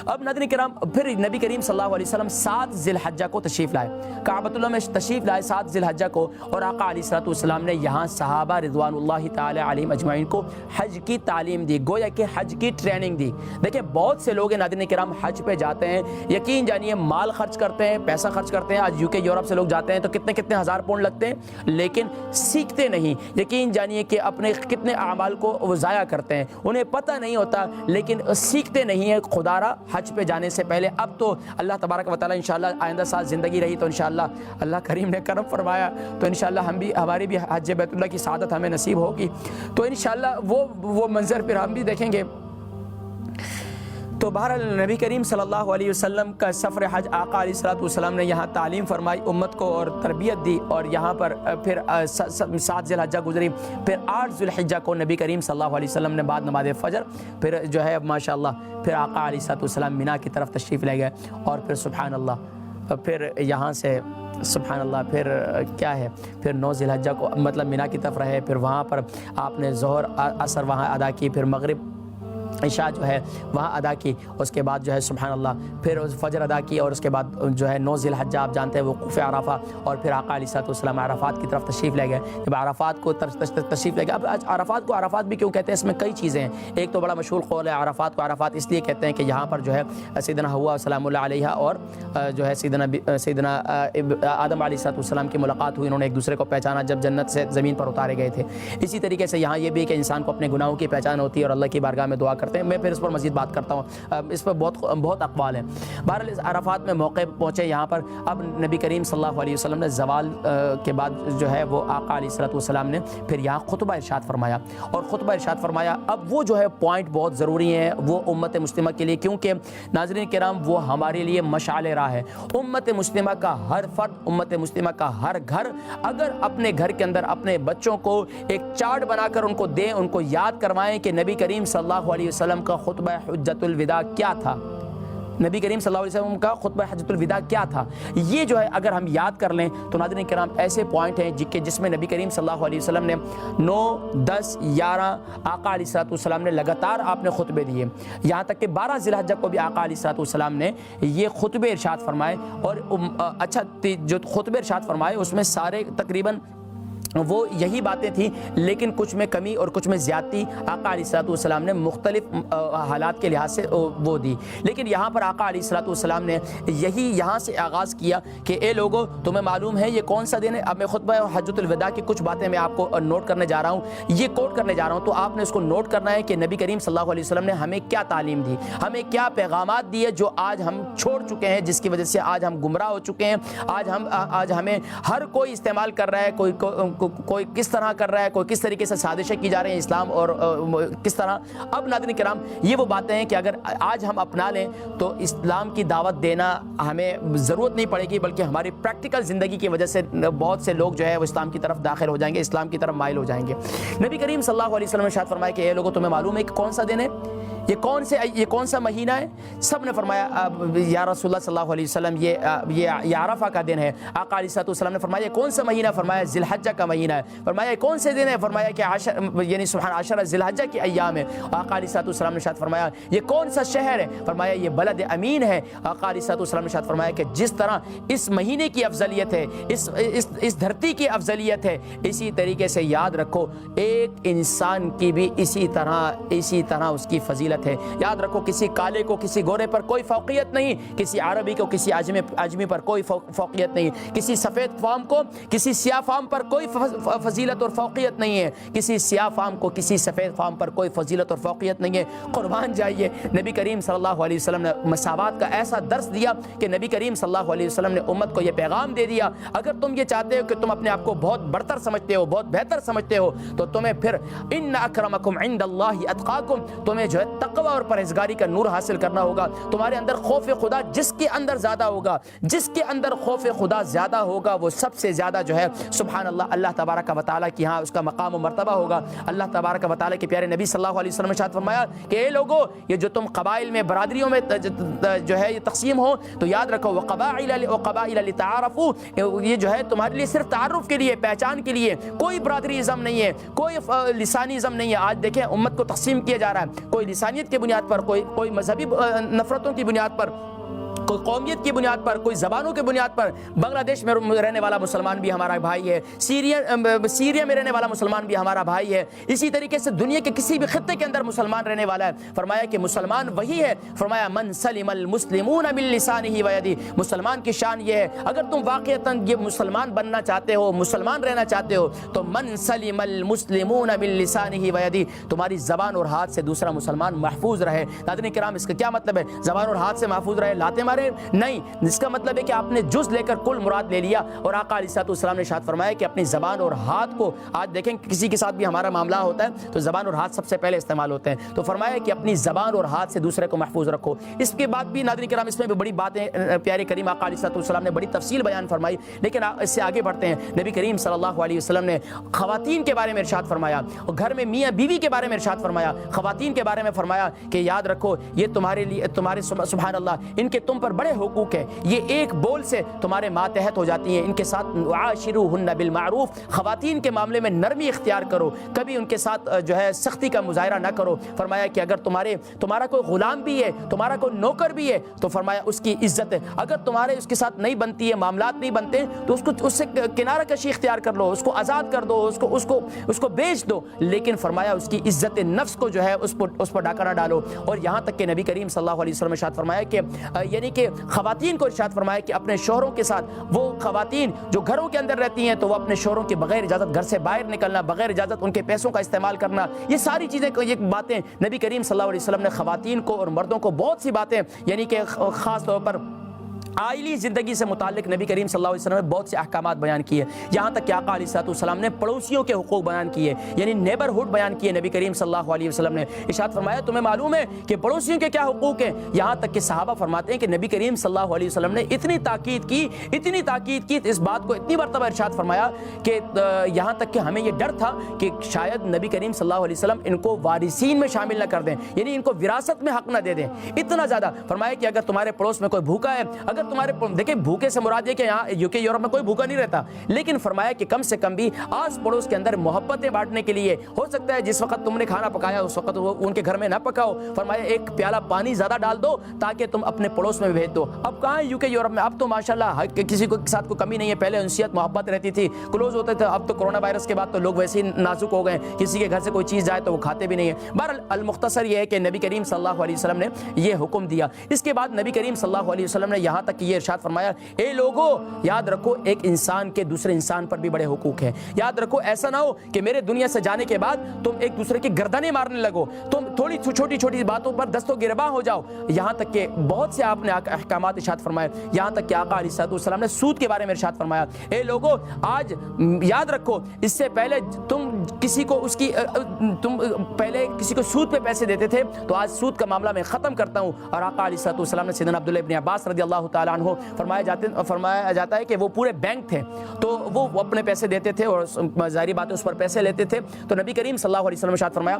اب ناظرین کرام, پھر نبی کریم صلی اللہ علیہ وسلم 7 ذی الحجہ کو تشریف لائے, کعبۃ اللہ میں تشریف لائے 7 ذی الحجہ کو, اور آقا علیہ الصلوۃ والسلام نے یہاں صحابہ رضوان اللہ تعالی علیہم اجمعین کو حج کی تعلیم دی, گویا کہ حج کی ٹریننگ دی. دیکھیں بہت سے لوگ ناظرین کرام حج پہ جاتے ہیں, یقین جانیے مال خرچ کرتے ہیں, پیسہ خرچ کرتے ہیں. آج UK یورپ سے لوگ جاتے ہیں تو کتنے ہزار پاؤنڈ لگتے ہیں, لیکن سیکھتے نہیں. یقین جانیے کہ اپنے کتنے اعمال کو وہ ضائع کرتے ہیں, انہیں پتہ نہیں ہوتا, لیکن سیکھتے نہیں ہیں خدا را حج پہ جانے سے پہلے. اب تو اللہ تبارک و تعالیٰ انشاءاللہ آئندہ سال زندگی رہی تو انشاءاللہ اللہ کریم نے کرم فرمایا تو انشاءاللہ ہماری بھی حج بیت اللہ کی سعادت ہمیں نصیب ہوگی, تو انشاءاللہ وہ منظر پھر ہم بھی دیکھیں گے. تو بہرحال نبی کریم صلی اللہ علیہ وسلم کا سفر حج آقا علیہ الصلوۃ والسلام نے یہاں تعلیم فرمائی امت کو اور تربیت دی, اور یہاں پر پھر 7 ذی الحجہ گزری. پھر 8 ذی الحجہ کو نبی کریم صلی اللہ علیہ وسلم نے بعد نماز فجر پھر جو ہے ماشاءاللہ پھر آقا علیہ الصلوۃ والسلام مینا کی طرف تشریف لے گئے, اور پھر سبحان اللہ پھر یہاں سے سبحان اللہ پھر کیا ہے پھر 9 ذی الحجہ کو مطلب مینا کی طرف رہے. پھر وہاں پر آپ نے ظہر عصر وہاں ادا کی, پھر مغرب عشاء جو ہے وہاں ادا کی, اس کے بعد جو ہے سبحان اللہ پھر فجر ادا کی, اور اس کے بعد جو ہے 9 ذی الحجہ آپ جانتے ہیں وقوف عرفہ, اور پھر آقا علیہ الصلوۃ والسلام عرفات کی طرف تشریف لے گئے. جب عرفات کو تشریف لے گئے, اب عرفات کو عرفات بھی کیوں کہتے ہیں, اس میں کئی چیزیں ہیں. ایک تو بڑا مشہور قول ہے عرفات کو عرفات اس لیے کہتے ہیں کہ یہاں پر جو ہے سیدنا حوا سلام اللہ علیہ اور جو ہے سیدنا آدم علیہ الصلوۃ والسلام کی ملاقات ہوئی, انہوں نے ایک دوسرے کو پہچانا جب جنت سے زمین پر اتارے گئے تھے. اسی طریقے سے یہاں یہ بھی کہ انسان کو اپنے گناہوں کی پہچان ہوتی ہے اور اللہ کی بارگاہ میں دعا کرتے ہیں. میں پھر اس پر مزید بات کرتا ہوں, اس پر بہت اقوال ہیں. بہرحال عرفات میں موقع پہنچے یہاں پر. اب نبی کریم صلی اللہ علیہ وسلم نے زوال کے بعد جو ہے وہ آقا علیہ الصلوۃ والسلام نے پھر یہاں خطبہ ارشاد فرمایا, اور خطبہ ارشاد فرمایا. اب وہ جو ہے پوائنٹ بہت ضروری ہیں وہ امت مسلمہ کے لیے, کیونکہ ناظرین کرام وہ ہمارے لیے مشعل راہ ہے. امت مسلمہ کا ہر فرد, امت مسلمہ کا ہر گھر اگر اپنے گھر کے اندر اپنے بچوں کو ایک چارٹ بنا کر ان کو دیں, ان کو یاد کروائیں کہ نبی کریم صلی اللہ علیہ وسلم کا خطبہ حجۃ الوداع کیا تھا, نبی کریم صلی اللہ علیہ وسلم کا خطبہ حجۃ الوداع کیا تھا, یہ جو ہے اگر ہم یاد کر لیں تو ناظرین کرام ایسے پوائنٹ ہیں جس میں نبی کریم صلی اللہ علیہ وسلم نے 9, 10, 11 آقا علیہ الصلوۃ والسلام نے لگاتار آپ نے خطبے دیے, یہاں تک کہ 12 ذی الحجہ کو بھی آقا علیہ الصلوۃ والسلام نے یہ خطبے ارشاد فرمائے. اور اچھا جو خطبے ارشاد فرمائے اس میں سارے تقریباً وہ یہی باتیں تھیں, لیکن کچھ میں کمی اور کچھ میں زیادتی آقا علیہ الصلوۃ والسلام نے مختلف حالات کے لحاظ سے وہ دی. لیکن یہاں پر آقا علیہ الصلوۃ والسلام نے یہاں سے آغاز کیا کہ اے لوگو تمہیں معلوم ہے یہ کون سا دن ہے. اب میں خطبہ حجۃ الوداع کی کچھ باتیں میں آپ کو نوٹ کرنے جا رہا ہوں, یہ کوٹ کرنے جا رہا ہوں, تو آپ نے اس کو نوٹ کرنا ہے کہ نبی کریم صلی اللہ علیہ وسلم نے ہمیں کیا تعلیم دی, ہمیں کیا پیغامات دیے جو آج ہم چھوڑ چکے ہیں, جس کی وجہ سے آج ہم گمراہ ہو چکے ہیں. آج ہمیں ہر کوئی استعمال کر رہا ہے, کوئی کس طرح کر رہا ہے, کوئی کس طریقے سے سازشیں کی جا رہی ہیں اسلام اور کس طرح. اب ناظرین کرام یہ وہ باتیں ہیں کہ اگر آج ہم اپنا لیں تو اسلام کی دعوت دینا ہمیں ضرورت نہیں پڑے گی, بلکہ ہماری پریکٹیکل زندگی کی وجہ سے بہت سے لوگ جو ہے وہ اسلام کی طرف داخل ہو جائیں گے, اسلام کی طرف مائل ہو جائیں گے. نبی کریم صلی اللہ علیہ وسلم نے ارشاد فرمایا کہ اے لوگوں تمہیں معلوم ہے کہ کون سا دن ہے, یہ کون سا مہینہ ہے. سب نے فرمایا یا رسول اللہ صلی اللہ علیہ وسلم یہ عرفہ کا دن ہے. آقا علیہ الصلوۃ والسلام نے فرمایا یہ کون سا مہینہ, فرمایا ذی الحجہ کا مہینہ ہے. فرمایا کون سے دن ہے, فرمایا کہ یعنی سبحان عشرہ ذی الحجہ کی ایام ہے. آقا علیہ الصلوۃ والسلام نے ارشاد فرمایا یہ کون سا شہر ہے, فرمایا یہ بلد امین ہے. آقا علیہ الصلوۃ والسلام نے ارشاد فرمایا کہ جس طرح اس مہینے کی افضلیت ہے, اس دھرتی کی افضلیت ہے, اسی طریقے سے یاد رکھو ایک انسان کی بھی اسی طرح اس کی فضیلت ہے. یاد رکھو کسی کالے کو کسی گورے پر کوئی فوقیت نہیں, کسی عربی کو کسی عجمی پر کوئی فوقیت نہیں, کسی سفید فام کو کسی سیاہ فام پر کوئی فضیلت اور فوقیت نہیں ہے, کسی سیاہ فام کو کسی سفید فام پر کوئی فضیلت اور فوقیت نہیں ہے. قربان جائیے نبی کریم صلی اللہ علیہ وسلم نے مساوات کا ایسا درس دیا کہ نبی کریم صلی اللہ علیہ وسلم نے امت کو یہ پیغام دے دیا, اگر تم یہ چاہتے ہو کہ تم اپنے آپ کو بہت برتر سمجھتے ہو, بہت بہتر سمجھتے ہو, تو تمہیں پھر ان اکرمکم عند اللہ اتقاکم, تمہیں جو ہے تقوی اور پرہیزگاری کا نور حاصل کرنا ہوگا. تمہارے اندر خوف خدا جس کے اندر زیادہ ہوگا، جس کے اندر خوف خدا زیادہ ہوگا، وہ سب سے زیادہ جو ہے سبحان اللہ اللہ تبارک و تعالیٰ کی ہاں اس کا مقام و مرتبہ ہوگا. اللہ تبارک و تعالیٰ کے پیارے نبی صلی اللہ علیہ وسلم نے ارشاد فرمایا کہ اے لوگو، یہ جو تم قبائل میں برادریوں میں جو ہے یہ تقسیم ہو تو یاد رکھو وقبائل لتعارفوا، یہ جو ہے تمہارے لیے صرف تعارف کے لیے، پہچان کے لیے، کوئی برادری ازم نہیں ہے، کوئی لسانی ازم نہیں ہے. آج دیکھیں امت کو تقسیم کیا جا رہا ہے، کوئی لسانیت کی بنیاد پر، کوئی مذہبی نفرتوں کی بنیاد پر، کوئی قومیت کی بنیاد پر، کوئی زبانوں کی بنیاد پر. بنگلہ دیش میں رہنے والا مسلمان بھی ہمارا بھائی ہے، سیریا میں رہنے والا مسلمان بھی ہمارا بھائی ہے، اسی طریقے سے دنیا کے کسی بھی خطے کے اندر مسلمان رہنے والا ہے. فرمایا کہ مسلمان وہی ہے، فرمایا من سلم المسلمون من لسانہ و یدہ. مسلمان کی شان یہ ہے، اگر تم واقعتاً یہ مسلمان بننا چاہتے ہو، مسلمان رہنا چاہتے ہو، تو من سلم المسلمون من لسانہ و یدہ، تمہاری زبان اور ہاتھ سے دوسرا مسلمان محفوظ رہے. ناظرین کرام، اس کا کیا مطلب ہے؟ زبان اور ہاتھ سے محفوظ رہے، لاتے مارے نہیں، اس کا مطلب ہے کہ آپ نے جز لے کر کل مراد لے لیا. اور آقا علیہ الصلوۃ والسلام نے ارشاد فرمایا کہ اپنی زبان اور ہاتھ کو، آج دیکھیں کسی کے ساتھ بھی ہمارا معاملہ ہوتا ہے تو زبان اور ہاتھ سب سے پہلے استعمال ہوتے ہیں، تو فرمایا کہ اپنی زبان اور ہاتھ سے دوسرے کو محفوظ رکھو. اس کے بعد بھی ناظرین کرام اس میں بھی بڑی باتیں پیارے کریم آقا علیہ الصلوۃ والسلام نے بڑی تفصیل بیان فرمائی، لیکن اس سے آگے بڑھتے ہیں. نبی کریم صلی اللہ علیہ وسلم نے خواتین کے بارے میں ارشاد فرمایا، اور گھر میں میاں بیوی کے بارے میں ارشاد فرمایا، خواتین کے بارے میں فرمایا کہ یاد رکھو یہ تمہارے لیے، تمہارے سبحان اللہ، ان کے تم پر بڑے حقوق ہیں، یہ ایک بول سے تمہارے ماتحت ہو جاتی ہیں. ان کے ساتھ عاشروہن بالمعروف، خواتین کے معاملے میں نرمی اختیار کرو، کبھی ان کے ساتھ جو ہے سختی کا مظاہرہ نہ کرو. فرمایا کہ اگر تمہارا کوئی غلام بھی ہے، تمہارا کوئی نوکر بھی ہے، تو فرمایا اس کی عزت ہے. اگر تمہارے اس کے ساتھ نہیں بنتی ہے، معاملات نہیں بنتے، تو اس سے کنارہ کشی اختیار کر لو، اس کو آزاد کر دو، اس کو بیچ دو، لیکن فرمایا اس کی عزت نفس کو جو ہے اس پر ڈاکہ نہ ڈالو. اور یہاں تک کہ نبی کریم صلی اللہ علیہ وسلم نے ارشاد فرمایا کہ یعنی کہ خواتین کو ارشاد فرمایا کہ اپنے شوہروں کے ساتھ، وہ خواتین جو گھروں کے اندر رہتی ہیں تو وہ اپنے شوہروں کے بغیر اجازت گھر سے باہر نکلنا، بغیر اجازت ان کے پیسوں کا استعمال کرنا، یہ ساری چیزیں، یہ باتیں نبی کریم صلی اللہ علیہ وسلم نے خواتین کو اور مردوں کو بہت سی باتیں، یعنی کہ خاص طور پر عائلی زندگی سے متعلق نبی کریم صلی اللہ علیہ وسلم نے بہت سے احکامات بیان کیے. یہاں تک کہ آقا علیہ الصلوۃ والسلام نے پڑوسیوں کے حقوق بیان کیے، یعنی نیبرہڈ بیان کیے. نبی کریم صلی اللہ علیہ وسلم نے ارشاد فرمایا تمہیں معلوم ہے کہ پڑوسیوں کے کیا حقوق ہیں؟ یہاں تک کہ صحابہ فرماتے ہیں کہ نبی کریم صلی اللہ علیہ وسلم نے اتنی تاکید کی اس بات کو اتنی مرتبہ ارشاد فرمایا کہ یہاں تک کہ ہمیں یہ ڈر تھا کہ شاید نبی کریم صلی اللہ علیہ وسلم ان کو وارثین میں شامل نہ کر دیں، یعنی ان کو وراثت میں حق نہ دے دیں. اتنا زیادہ فرمایا کہ اگر تمہارے پڑوس میں کوئی بھوکا ہے، اگر تمہارے دیکھیں بھوکے سے مراد یہ کہ یہاں یوکے یورپ میں کوئی بھوکا نہیں رہتا، لیکن فرمایا کہ کم سے کم بھی آس پڑوس کے اندر محبتیں بانٹنے کے لیے، ہو سکتا ہے جس وقت تم نے کھانا پکایا اس وقت وہ ان کے گھر میں نہ پکاؤ، فرمایا ایک پیالہ پانی زیادہ ڈال دو تاکہ تم اپنے پڑوس میں بھیج دو. اب کہاں ہے یوکے یورپ میں؟ اب تو ماشاءاللہ کسی کو ساتھ کوئی کمی نہیں ہے، پہلے انسیت محبت رہتی تھی، کلوز ہوتے تھے. اب تو کرونا وائرس کے بعد تو لوگ ویسے ہی نازک ہو گئے، کسی کے گھر سے کوئی چیز جائے تو وہ کھاتے بھی نہیں ہیں. بہرحال المختصر یہ ہے کہ نبی کریم صلی اللہ علیہ وسلم نے یہ حکم دیا. اس کے بعد نبی کریم صلی اللہ علیہ وسلم نے یہاں تک کہ یہ ارشاد فرمایا اے لوگو یاد رکھو ایک انسان کے دوسرے انسان پر بھی بڑے حقوق ہیں. یاد رکھو ایسا نہ ہو کہ میرے دنیا سے جانے کے بعد تم ایک دوسرے کی گردنیں مارنے لگو، تم تھوڑی چھوٹی چھوٹی باتوں پر دست و گریباں ہو جاؤ. یہاں تک کہ بہت سے آپ نے احکامات ارشاد فرمائے. یہاں تک کہ آقا علیہ الصلوۃ والسلام نے سود کے بارے میں ارشاد فرمایا اے لوگو آج یاد رکھو اس سے پہلے تم پہلے کسی کو سود پہ پیسے دیتے تھے، تو آج سود کا معاملہ میں ختم کرتا ہوں. اور آقا علیہ الصلوۃ والسلام نے سیدنا عبداللہ ابن عباس رضی اللہ تعالیٰ عنہ فرمایا جاتا ہے کہ وہ پورے بینک تھے تو وہ اپنے پیسے دیتے تھے اور ظاہری بات ہے اس پر پیسے لیتے تھے. تو نبی کریم صلی اللہ علیہ وسلم نے ارشاد فرمایا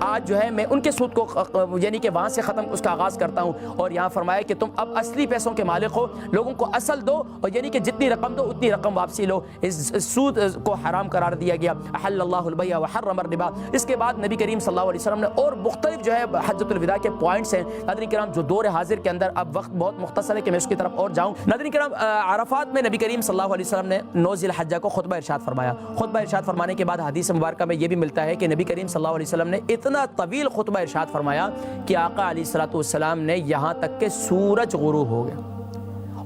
آج جو ہے میں ان کے سود کو یعنی کہ وہاں سے ختم اس کا آغاز کرتا ہوں. اور یہاں فرمایا کہ تم اب اصلی پیسوں کے مالک ہو، لوگوں کو اصل دو اور یعنی کہ جتنی رقم دو اتنی رقم واپسی لو. اس سود کو حرام قرار دیا گیا. احل اللہ البیع وحرم الربا. اس کے بعد نبی کریم صلی اللہ علیہ وسلم نے اور مختلف جو ہے حجۃ الوداع کے پوائنٹس ہیں ناظرین کرام جو دور حاضر کے اندر اب وقت بہت مختصر ہے کہ میں اس کی طرف اور جاؤں. ناظرین کرام عرفات میں نبی کریم صلی اللہ علیہ وسلم نے 9 ذی الحجہ کو خطبہ ارشاد فرمایا. خطبہ ارشاد فرمانے کے بعد حدیث مبارکہ میں یہ بھی ملتا ہے کہ نبی کریم صلی اللہ علیہ وسلم نے اتنا طویل خطبہ ارشاد فرمایا کہ آقا علیہ الصلوۃ والسلام نے یہاں تک کہ سورج غروب ہو گیا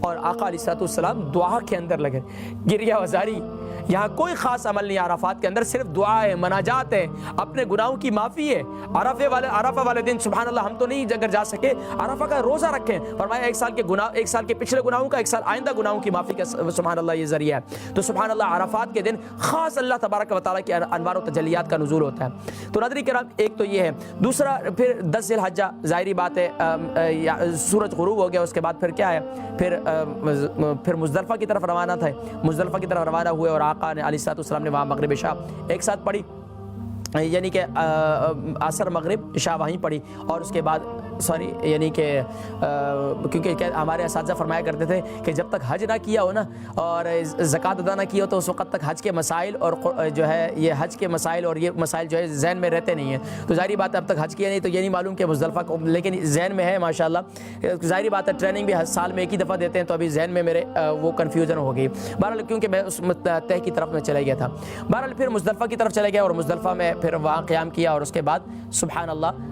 اور آقا علیہ الصلوۃ والسلام دعا کے اندر لگے، گریہ وزاری یہاں کوئی خاص عمل نہیں عرفات کے اندر، صرف دعا ہے، مناجات ہے، اپنے گناہوں کی معافی ہے۔ عرفہ والے دن سبحان اللہ ہم تو نہیں اگر جا سکے، عرفہ کا روزہ رکھیں، فرمایا ایک سال کے پچھلے گناہوں کا، ایک سال آئندہ گناہوں کی معافی کا سبحان اللہ یہ ذریعہ ہے۔ تو سبحان اللہ عرفات کے دن خاص اللہ تبارک و تعالیٰ کی انوار و تجلیات کا نزول ہوتا ہے۔ تو ناظرین کرام ایک تو یہ ہے، دوسرا پھر 10 ذی الحجہ ظاہری بات ہے سورج غروب ہو گیا، اس کے بعد پھر کیا ہے، پھر مزدلفہ کی طرف روانہ تھے، مزدلفہ کی طرف روانہ ہوئے اور آقا نے علیہ الصلوۃ والسلام نے وہاں مغرب عشاء ایک ساتھ پڑھی، یعنی کہ عصر مغرب عشاء وہیں پڑھی، اور اس کے بعد یعنی کہ کیونکہ ہمارے اساتذہ فرمایا کرتے تھے کہ جب تک حج نہ کیا ہو نا اور زکوٰۃ ادا نہ کی ہو تو اس وقت تک حج کے مسائل اور جو ہے یہ حج کے مسائل اور یہ مسائل جو ہے ذہن میں رہتے نہیں ہیں۔ تو ظاہری بات ہے اب تک حج کیا نہیں تو یہ نہیں معلوم کہ مزدلفہ کو، لیکن ذہن میں ہے ماشاءاللہ۔ ظاہری بات ہے ٹریننگ بھی سال میں ایک ہی دفعہ دیتے ہیں، تو ابھی ذہن میں میرے وہ کنفیوژن ہو گئی، بہرحال کیونکہ میں اس تہ کی طرف میں چلا گیا تھا۔ بہرحال پھر مزدلفہ کی طرف چلے گیا اور مزدلفہ میں پھر وہاں قیام کیا، اور اس کے بعد سبحان اللہ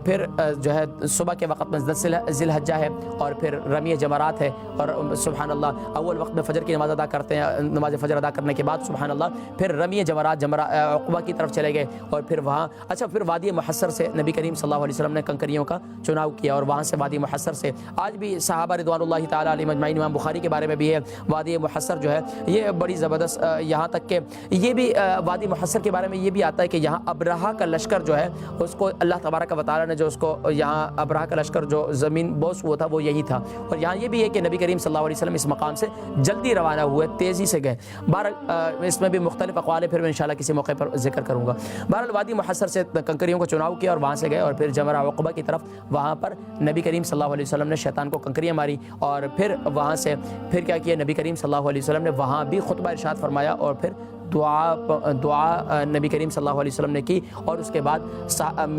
پھر جو ہے صبح کے وقت میں 10 ذی الحجہ ہے، اور پھر رمی جمرات ہے، اور سبحان اللہ اول وقت میں فجر کی نماز ادا کرتے ہیں، نماز فجر ادا کرنے کے بعد سبحان اللہ پھر رمی جمرات عقبہ کی طرف چلے گئے، اور پھر وہاں پھر وادی محصر سے نبی کریم صلی اللہ علیہ وسلم نے کنکریوں کا چناؤ کیا، اور وہاں سے وادی محصر سے آج بھی صحابہ رضوان اللہ تعالیٰ علیہم اجمعین، امام بخاری کے بارے میں بھی ہے وادی محصر جو ہے یہ بڑی زبردست، یہاں تک کہ یہ بھی وادی محصر کے بارے میں یہ بھی آتا ہے کہ یہاں ابرہہ کا لشکر جو ہے اس کو اللہ تبارک و تعالیٰ نے جو اس کو یہاں ابرہہ کا لشکر جو زمین بوس ہوا تھا وہ یہی تھا، اور یہاں یہ بھی ہے کہ نبی کریم صلی اللہ علیہ وسلم اس مقام سے جلدی روانہ ہوئے، تیزی سے گئے۔ بہرحال اس میں بھی مختلف اقوال ہے، پھر میں انشاءاللہ کسی موقع پر ذکر کروں گا۔ بہرحال وادی محصر سے کنکریوں کو چناؤ کیا اور وہاں سے گئے، اور پھر جمرہ عقبہ کی طرف وہاں پر نبی کریم صلی اللہ علیہ وسلم نے شیطان کو کنکریاں ماری، اور پھر وہاں سے پھر کیا کیا نبی کریم صلی اللہ علیہ وسلم نے وہاں بھی خطبہ ارشاد فرمایا، اور پھر دعا نبی کریم صلی اللہ علیہ وسلم نے کی، اور اس کے بعد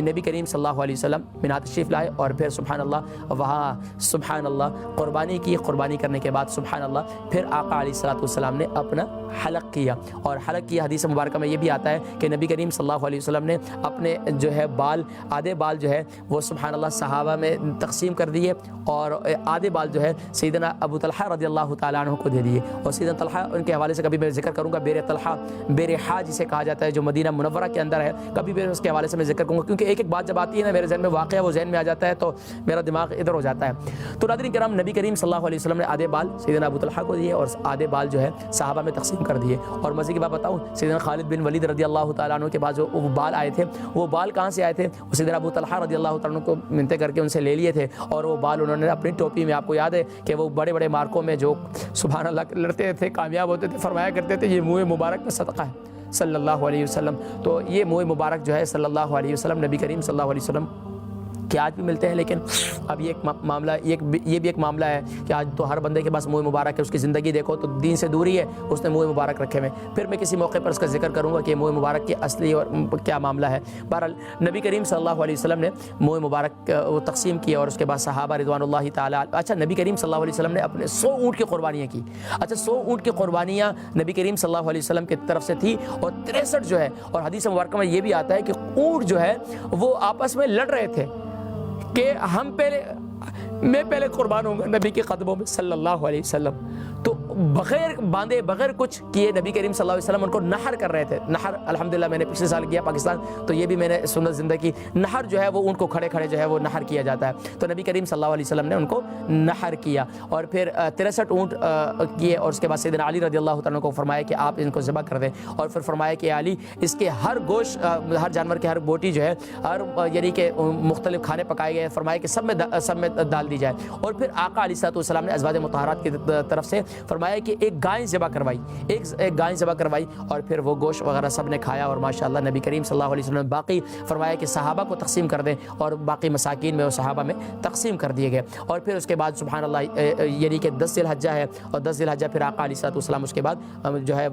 نبی کریم صلی اللہ علیہ وسلم مینا تشریف لائے، اور پھر سبحان اللہ وہاں سبحان اللہ قربانی کی، قربانی کرنے کے بعد سبحان اللہ پھر آقا علیہ الصلوۃ والسلام نے اپنا حلق کیا، اور حلق کی حدیث مبارکہ میں یہ بھی آتا ہے کہ نبی کریم صلی اللہ علیہ وسلم نے اپنے جو ہے بال آدھے بال جو ہے وہ سبحان اللہ صحابہ میں تقسیم کر دیے، اور آدھے بال جو ہے سیدنا ابو طلحہ رضی اللہ تعالیٰ عنہ کو دے دیے، اور سیدنا طلحہ ان کے حوالے سے کبھی میں ذکر کروں گا، بیر طلحہ بیرحا جسے کہا جاتا ہے جو مدینہ منورہ کے اندر ہے، کبھی بھی اس کے حوالے سے میں ذکر کروں گا، کیونکہ ایک ایک بات جب آتی ہے نا میرے ذہن میں واقعہ وہ ذہن میں آ جاتا ہے تو میرا دماغ ادھر ہو جاتا ہے۔ تو ناظرین کرام نبی کریم صلی اللہ علیہ وسلم نے آدھے بال سیدنا ابو طلحہ کو دیے اور آدھے بال جو ہے صحابہ میں تقسیم کر دیے، اور مزے کی بات بتاؤں سیدنا خالد بن ولید رضی اللہ تعالیٰ عنہ کے بعد جو وہ بال آئے تھے، وہ بال کہاں سے آئے تھے؟ وہ سیدنا ابو طلحہ رضی اللہ تعالیٰ عنہ کو منتیں کر کے ان سے لے لیے تھے، اور وہ بال انہوں نے اپنی ٹوپی میں، آپ کو یاد ہے کہ وہ بڑے بڑے مارکوں میں جو سبحان اللہ لڑتے تھے کامیاب ہوتے تھے، فرمایا کرتے تھے یہ منہ مبارک میں صدقہ ہے صلی اللہ علیہ وسلم۔ تو یہ منہ مبارک جو ہے صلی اللہ علیہ وسلم نبی کریم صلی اللہ علیہ وسلم کہ آج بھی ملتے ہیں، لیکن اب یہ ایک معاملہ یہ بھی ایک معاملہ ہے کہ آج تو ہر بندے کے پاس منہ مبارک ہے، اس کی زندگی دیکھو تو دین سے دوری ہے، اس نے منہ مبارک رکھے ہوئے۔ پھر میں کسی موقع پر اس کا ذکر کروں گا کہ منہ مبارک کی اصلی اور کیا معاملہ ہے۔ بہرحال نبی کریم صلی اللہ علیہ وسلم نے منہ مبارک وہ تقسیم کیا، اور اس کے بعد صحابہ رضوان اللہ تعالیٰ نبی کریم صلی اللہ علیہ وسلم نے اپنے 100 اونٹ کی قربانیاں کی۔ 100 اونٹ کی قربانیاں نبی کریم صلی اللہ علیہ وسلم کی طرف سے تھی، اور 63 جو ہے، اور حدیث مبارکہ میں یہ بھی آتا ہے کہ اونٹ جو ہے وہ آپس میں لڑ رہے تھے کہ میں پہلے قربان ہوں گا نبی کے قدموں میں صلی اللہ علیہ وسلم۔ تو بغیر باندھے بغیر کچھ کیے نبی کریم صلی اللہ علیہ وسلم ان کو نحر کر رہے تھے۔ نحر الحمدللہ میں نے پچھلے سال کیا پاکستان، تو یہ بھی میں نے سنت زندگی نحر جو ہے وہ ان کو کھڑے کھڑے جو ہے وہ نحر کیا جاتا ہے، تو نبی کریم صلی اللہ علیہ وسلم نے ان کو نحر کیا، اور پھر 63 اونٹ کیے، اور اس کے بعد سیدنا علی رضی اللہ تعالیٰ کو فرمایا کہ آپ ان کو ذبح کر دیں، اور پھر فرمایا کہ علی اس کے ہر گوشت ہر جانور کے ہر بوٹی جو ہے ہر یعنی کہ مختلف کھانے پکائے گئے، فرمایا کہ سب میں ڈال دی جائے، اور پھر آقا علیہ الصلوۃ والسلام نے ازواج مطہرات کی طرف سے فرمایا کہ ایک گائے ذبح کروائی، ایک گائے ذبح کروائی، اور پھر وہ گوشت وغیرہ سب نے کھایا، اور ماشاءاللہ نبی کریم صلی اللہ علیہ وسلم نے باقی فرمایا کہ صحابہ کو تقسیم کر دیں، اور باقی مساکین میں اور صحابہ میں تقسیم کر دیے گئے۔ اور پھر اس کے بعد سبحان اللہ یعنی کہ 10 ذی الحجہ ہے، اور 10 ذی الحجہ پھر آقا علیہ الصلوۃ والسلام اس کے بعد جو ہے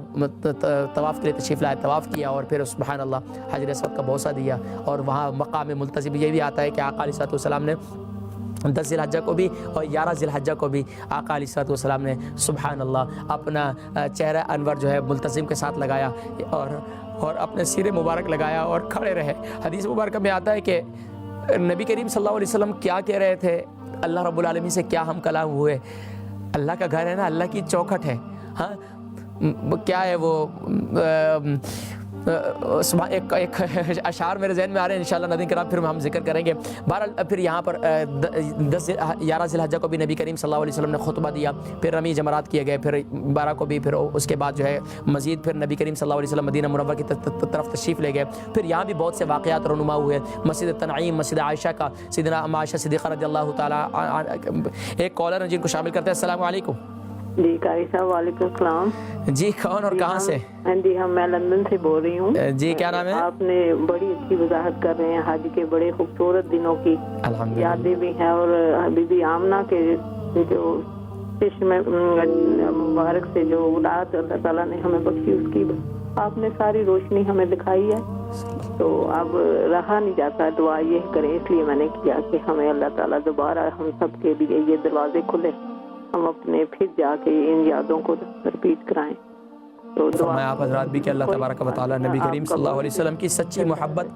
طواف کے لیے تشریف لائے، طواف کیا، اور پھر سبحان اللہ حجر اسود کا بوسہ دیا، اور وہاں مقام ملتزم یہ بھی آتا ہے کہ آقا علیہ الصلوۃ والسلام نے 10 ذی الحجہ کو بھی اور 11 ذی الحجہ کو بھی آقا علیہ الصلوۃ والسلام نے سبحان اللہ اپنا چہرہ انور جو ہے ملتزم کے ساتھ لگایا، اور اپنے سیرے مبارک لگایا اور کھڑے رہے۔ حدیث مبارکہ میں آتا ہے کہ نبی کریم صلی اللہ علیہ وسلم کیا کہہ رہے تھے، اللہ رب العالمین سے کیا ہم کلام ہوئے۔ اللہ کا گھر ہے نا، اللہ کی چوکھٹ ہے، ہاں کیا ہے وہ ایک اشعار میرے ذہن میں آ رہے ہیں، انشاءاللہ ناظرین کرام پھر ہم ذکر کریں گے۔ بہرحال پھر یہاں پر 11 ذی الحجہ کو بھی نبی کریم صلی اللہ علیہ وسلم نے خطبہ دیا، پھر رمی جمرات کیے گئے، پھر 12 کو بھی، پھر اس کے بعد جو ہے مزید پھر نبی کریم صلی اللہ علیہ وسلم مدینہ منورہ کی طرف تشریف لے گئے۔ پھر یہاں بھی بہت سے واقعات رونما ہوئے، مسجد تنعیم، مسجد عائشہ کا، سیدنا ام عائشہ صدیقہ رضی اللہ تعالیٰ۔ ایک کالر ہیں جن کو شامل کرتے ہیں۔ السلام علیکم۔ جی قاری صاحب وعلیکم السلام۔ جی کون اور کہاں سے؟ جی میں لندن سے بول رہی ہوں۔ جی کیا نام ہے؟ آپ نے بڑی اچھی وضاحت کر رہے ہیں حج کے بڑے خوبصورت دنوں کی یادیں بھی ہیں، اور بی بی آمنہ کے جو چشم مبارک سے جو اولاد اللہ تعالیٰ نے ہمیں بخشی، اس کی آپ نے ساری روشنی ہمیں دکھائی ہے، تو اب رہا نہیں جاتا، دعا یہ کریں، اس لیے میں نے کیا کہ ہمیں اللہ تعالیٰ دوبارہ ہم سب کے لیے یہ دروازے کھلے، ہم اپنے پھر جا کے ان یادوں کو رپیٹ کرائیں۔ تو فرمایا آپ حضرات بھی کہ اللہ تبارک و تعالیٰ نبی کریم صلی اللہ علیہ وسلم کی سچی محبت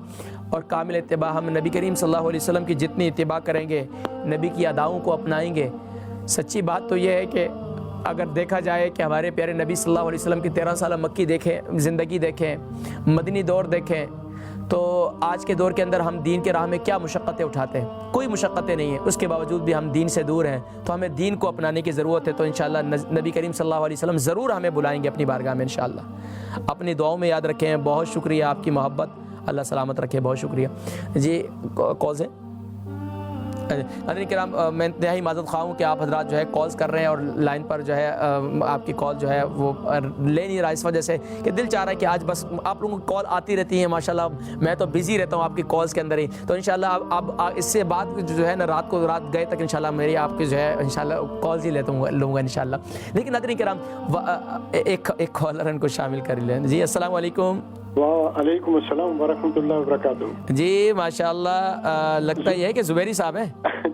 اور کامل اتباع، ہم نبی کریم صلی اللہ علیہ وسلم کی جتنی اتباع کریں گے، نبی کی اداؤں کو اپنائیں گے۔ سچی بات تو یہ ہے کہ اگر دیکھا جائے کہ ہمارے پیارے نبی صلی اللہ علیہ وسلم کی 13 سالہ مکی دیکھیں، زندگی دیکھیں، مدنی دور دیکھیں، تو آج کے دور کے اندر ہم دین کے راہ میں کیا مشقتیں اٹھاتے ہیں؟ کوئی مشقتیں نہیں ہیں، اس کے باوجود بھی ہم دین سے دور ہیں، تو ہمیں دین کو اپنانے کی ضرورت ہے۔ تو انشاءاللہ نبی کریم صلی اللہ علیہ وسلم ضرور ہمیں بلائیں گے اپنی بارگاہ میں انشاءاللہ۔ اپنی دعاؤں میں یاد رکھیں۔ بہت شکریہ آپ کی محبت، اللہ سلامت رکھے، بہت شکریہ۔ جی کالز ہیں؟ ناظرین کرام میں انتہائی معذرت خواہ ہوں کہ آپ حضرات جو ہے کالز کر رہے ہیں اور لائن پر جو ہے آپ کی کال جو ہے وہ لے نہیں رہا، اس وجہ سے کہ دل چاہ رہا ہے کہ آج بس آپ لوگوں کی کال آتی رہتی ہیں ماشاءاللہ، میں تو بزی رہتا ہوں آپ کی کالز کے اندر ہی، تو انشاءاللہ اب اس سے بعد جو ہے نا رات گئے تک انشاءاللہ میری آپ کی جو ہے انشاءاللہ کالز ہی لوں گا انشاءاللہ۔ لیکن ناظرین کرام ایک کالر ان کو شامل کر لیں۔ جی السلام علیکم۔ وعلیکم السلام ورحمۃ اللہ وبرکاتہ۔ جی ماشاءاللہ لگتا یہ ہے کہ زبیری صاحب ہیں۔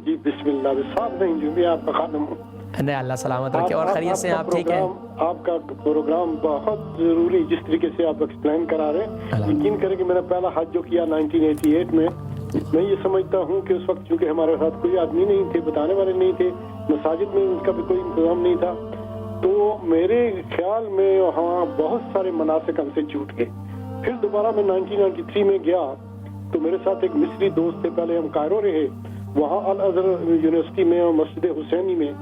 جی بسم اللہ، صاحب نہیں جو بھی آپ کا خادم ہوں۔ نہیں اللہ سلامت رکھے، اور خیریت سے آپ ٹھیک ہیں؟ آپ کا پروگرام بہت ضروری، جس طریقے سے آپ ایکسپلین کرا رہے ہیں، یقین کریں کہ میں نے پہلا حج جو کیا 1988 میں یہ سمجھتا ہوں کہ اس وقت چونکہ ہمارے ساتھ کوئی آدمی نہیں تھے، بتانے والے نہیں تھے، مساجد میں اس کا بھی کوئی انتظام نہیں تھا، تو میرے خیال میں وہاں بہت سارے مناسک ہم سے چھوٹ گئے۔ پھر دوبارہ میں 1993 میں گیا تو میرے ساتھ ایک مصری دوست تھے، پہلے ہم کائرو رہے، وہاں الازہر یونیورسٹی میں اور مسجد حسینی میں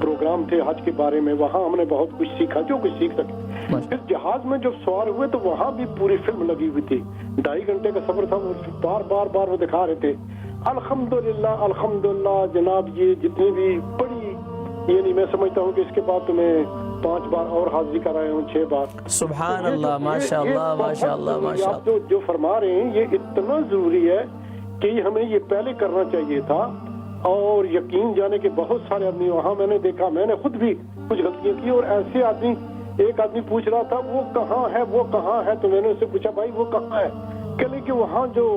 پروگرام تھے حج کے بارے میں، وہاں ہم نے بہت کچھ سیکھا جو کچھ سیکھ سکے۔ پھر جہاز میں جب سوار ہوئے تو وہاں بھی پوری فلم لگی ہوئی تھی، 2.5 گھنٹے کا سفر تھا، بار وہ دکھا رہے تھے۔ الحمدللہ جناب، یہ جتنی بھی بڑی، یعنی میں سمجھتا ہوں کہ اس کے بعد تو میں 5 بار اور حاضری کر رہے ہوں، 6 بار۔ سبحان اللہ، ماشاءاللہ ماشاءاللہ ماشاءاللہ۔ آپ جو فرما رہے ہیں یہ اتنا ضروری ہے کہ ہمیں یہ پہلے کرنا چاہیے تھا، اور یقین جانے کے بہت سارے آدمی وہاں میں نے دیکھا، میں نے خود بھی کچھ غلطیاں کی، اور ایسے آدمی، ایک آدمی پوچھ رہا تھا وہ کہاں ہے، تو میں نے اس سے پوچھا بھائی وہ کہاں ہے، کہنے کہ وہاں جو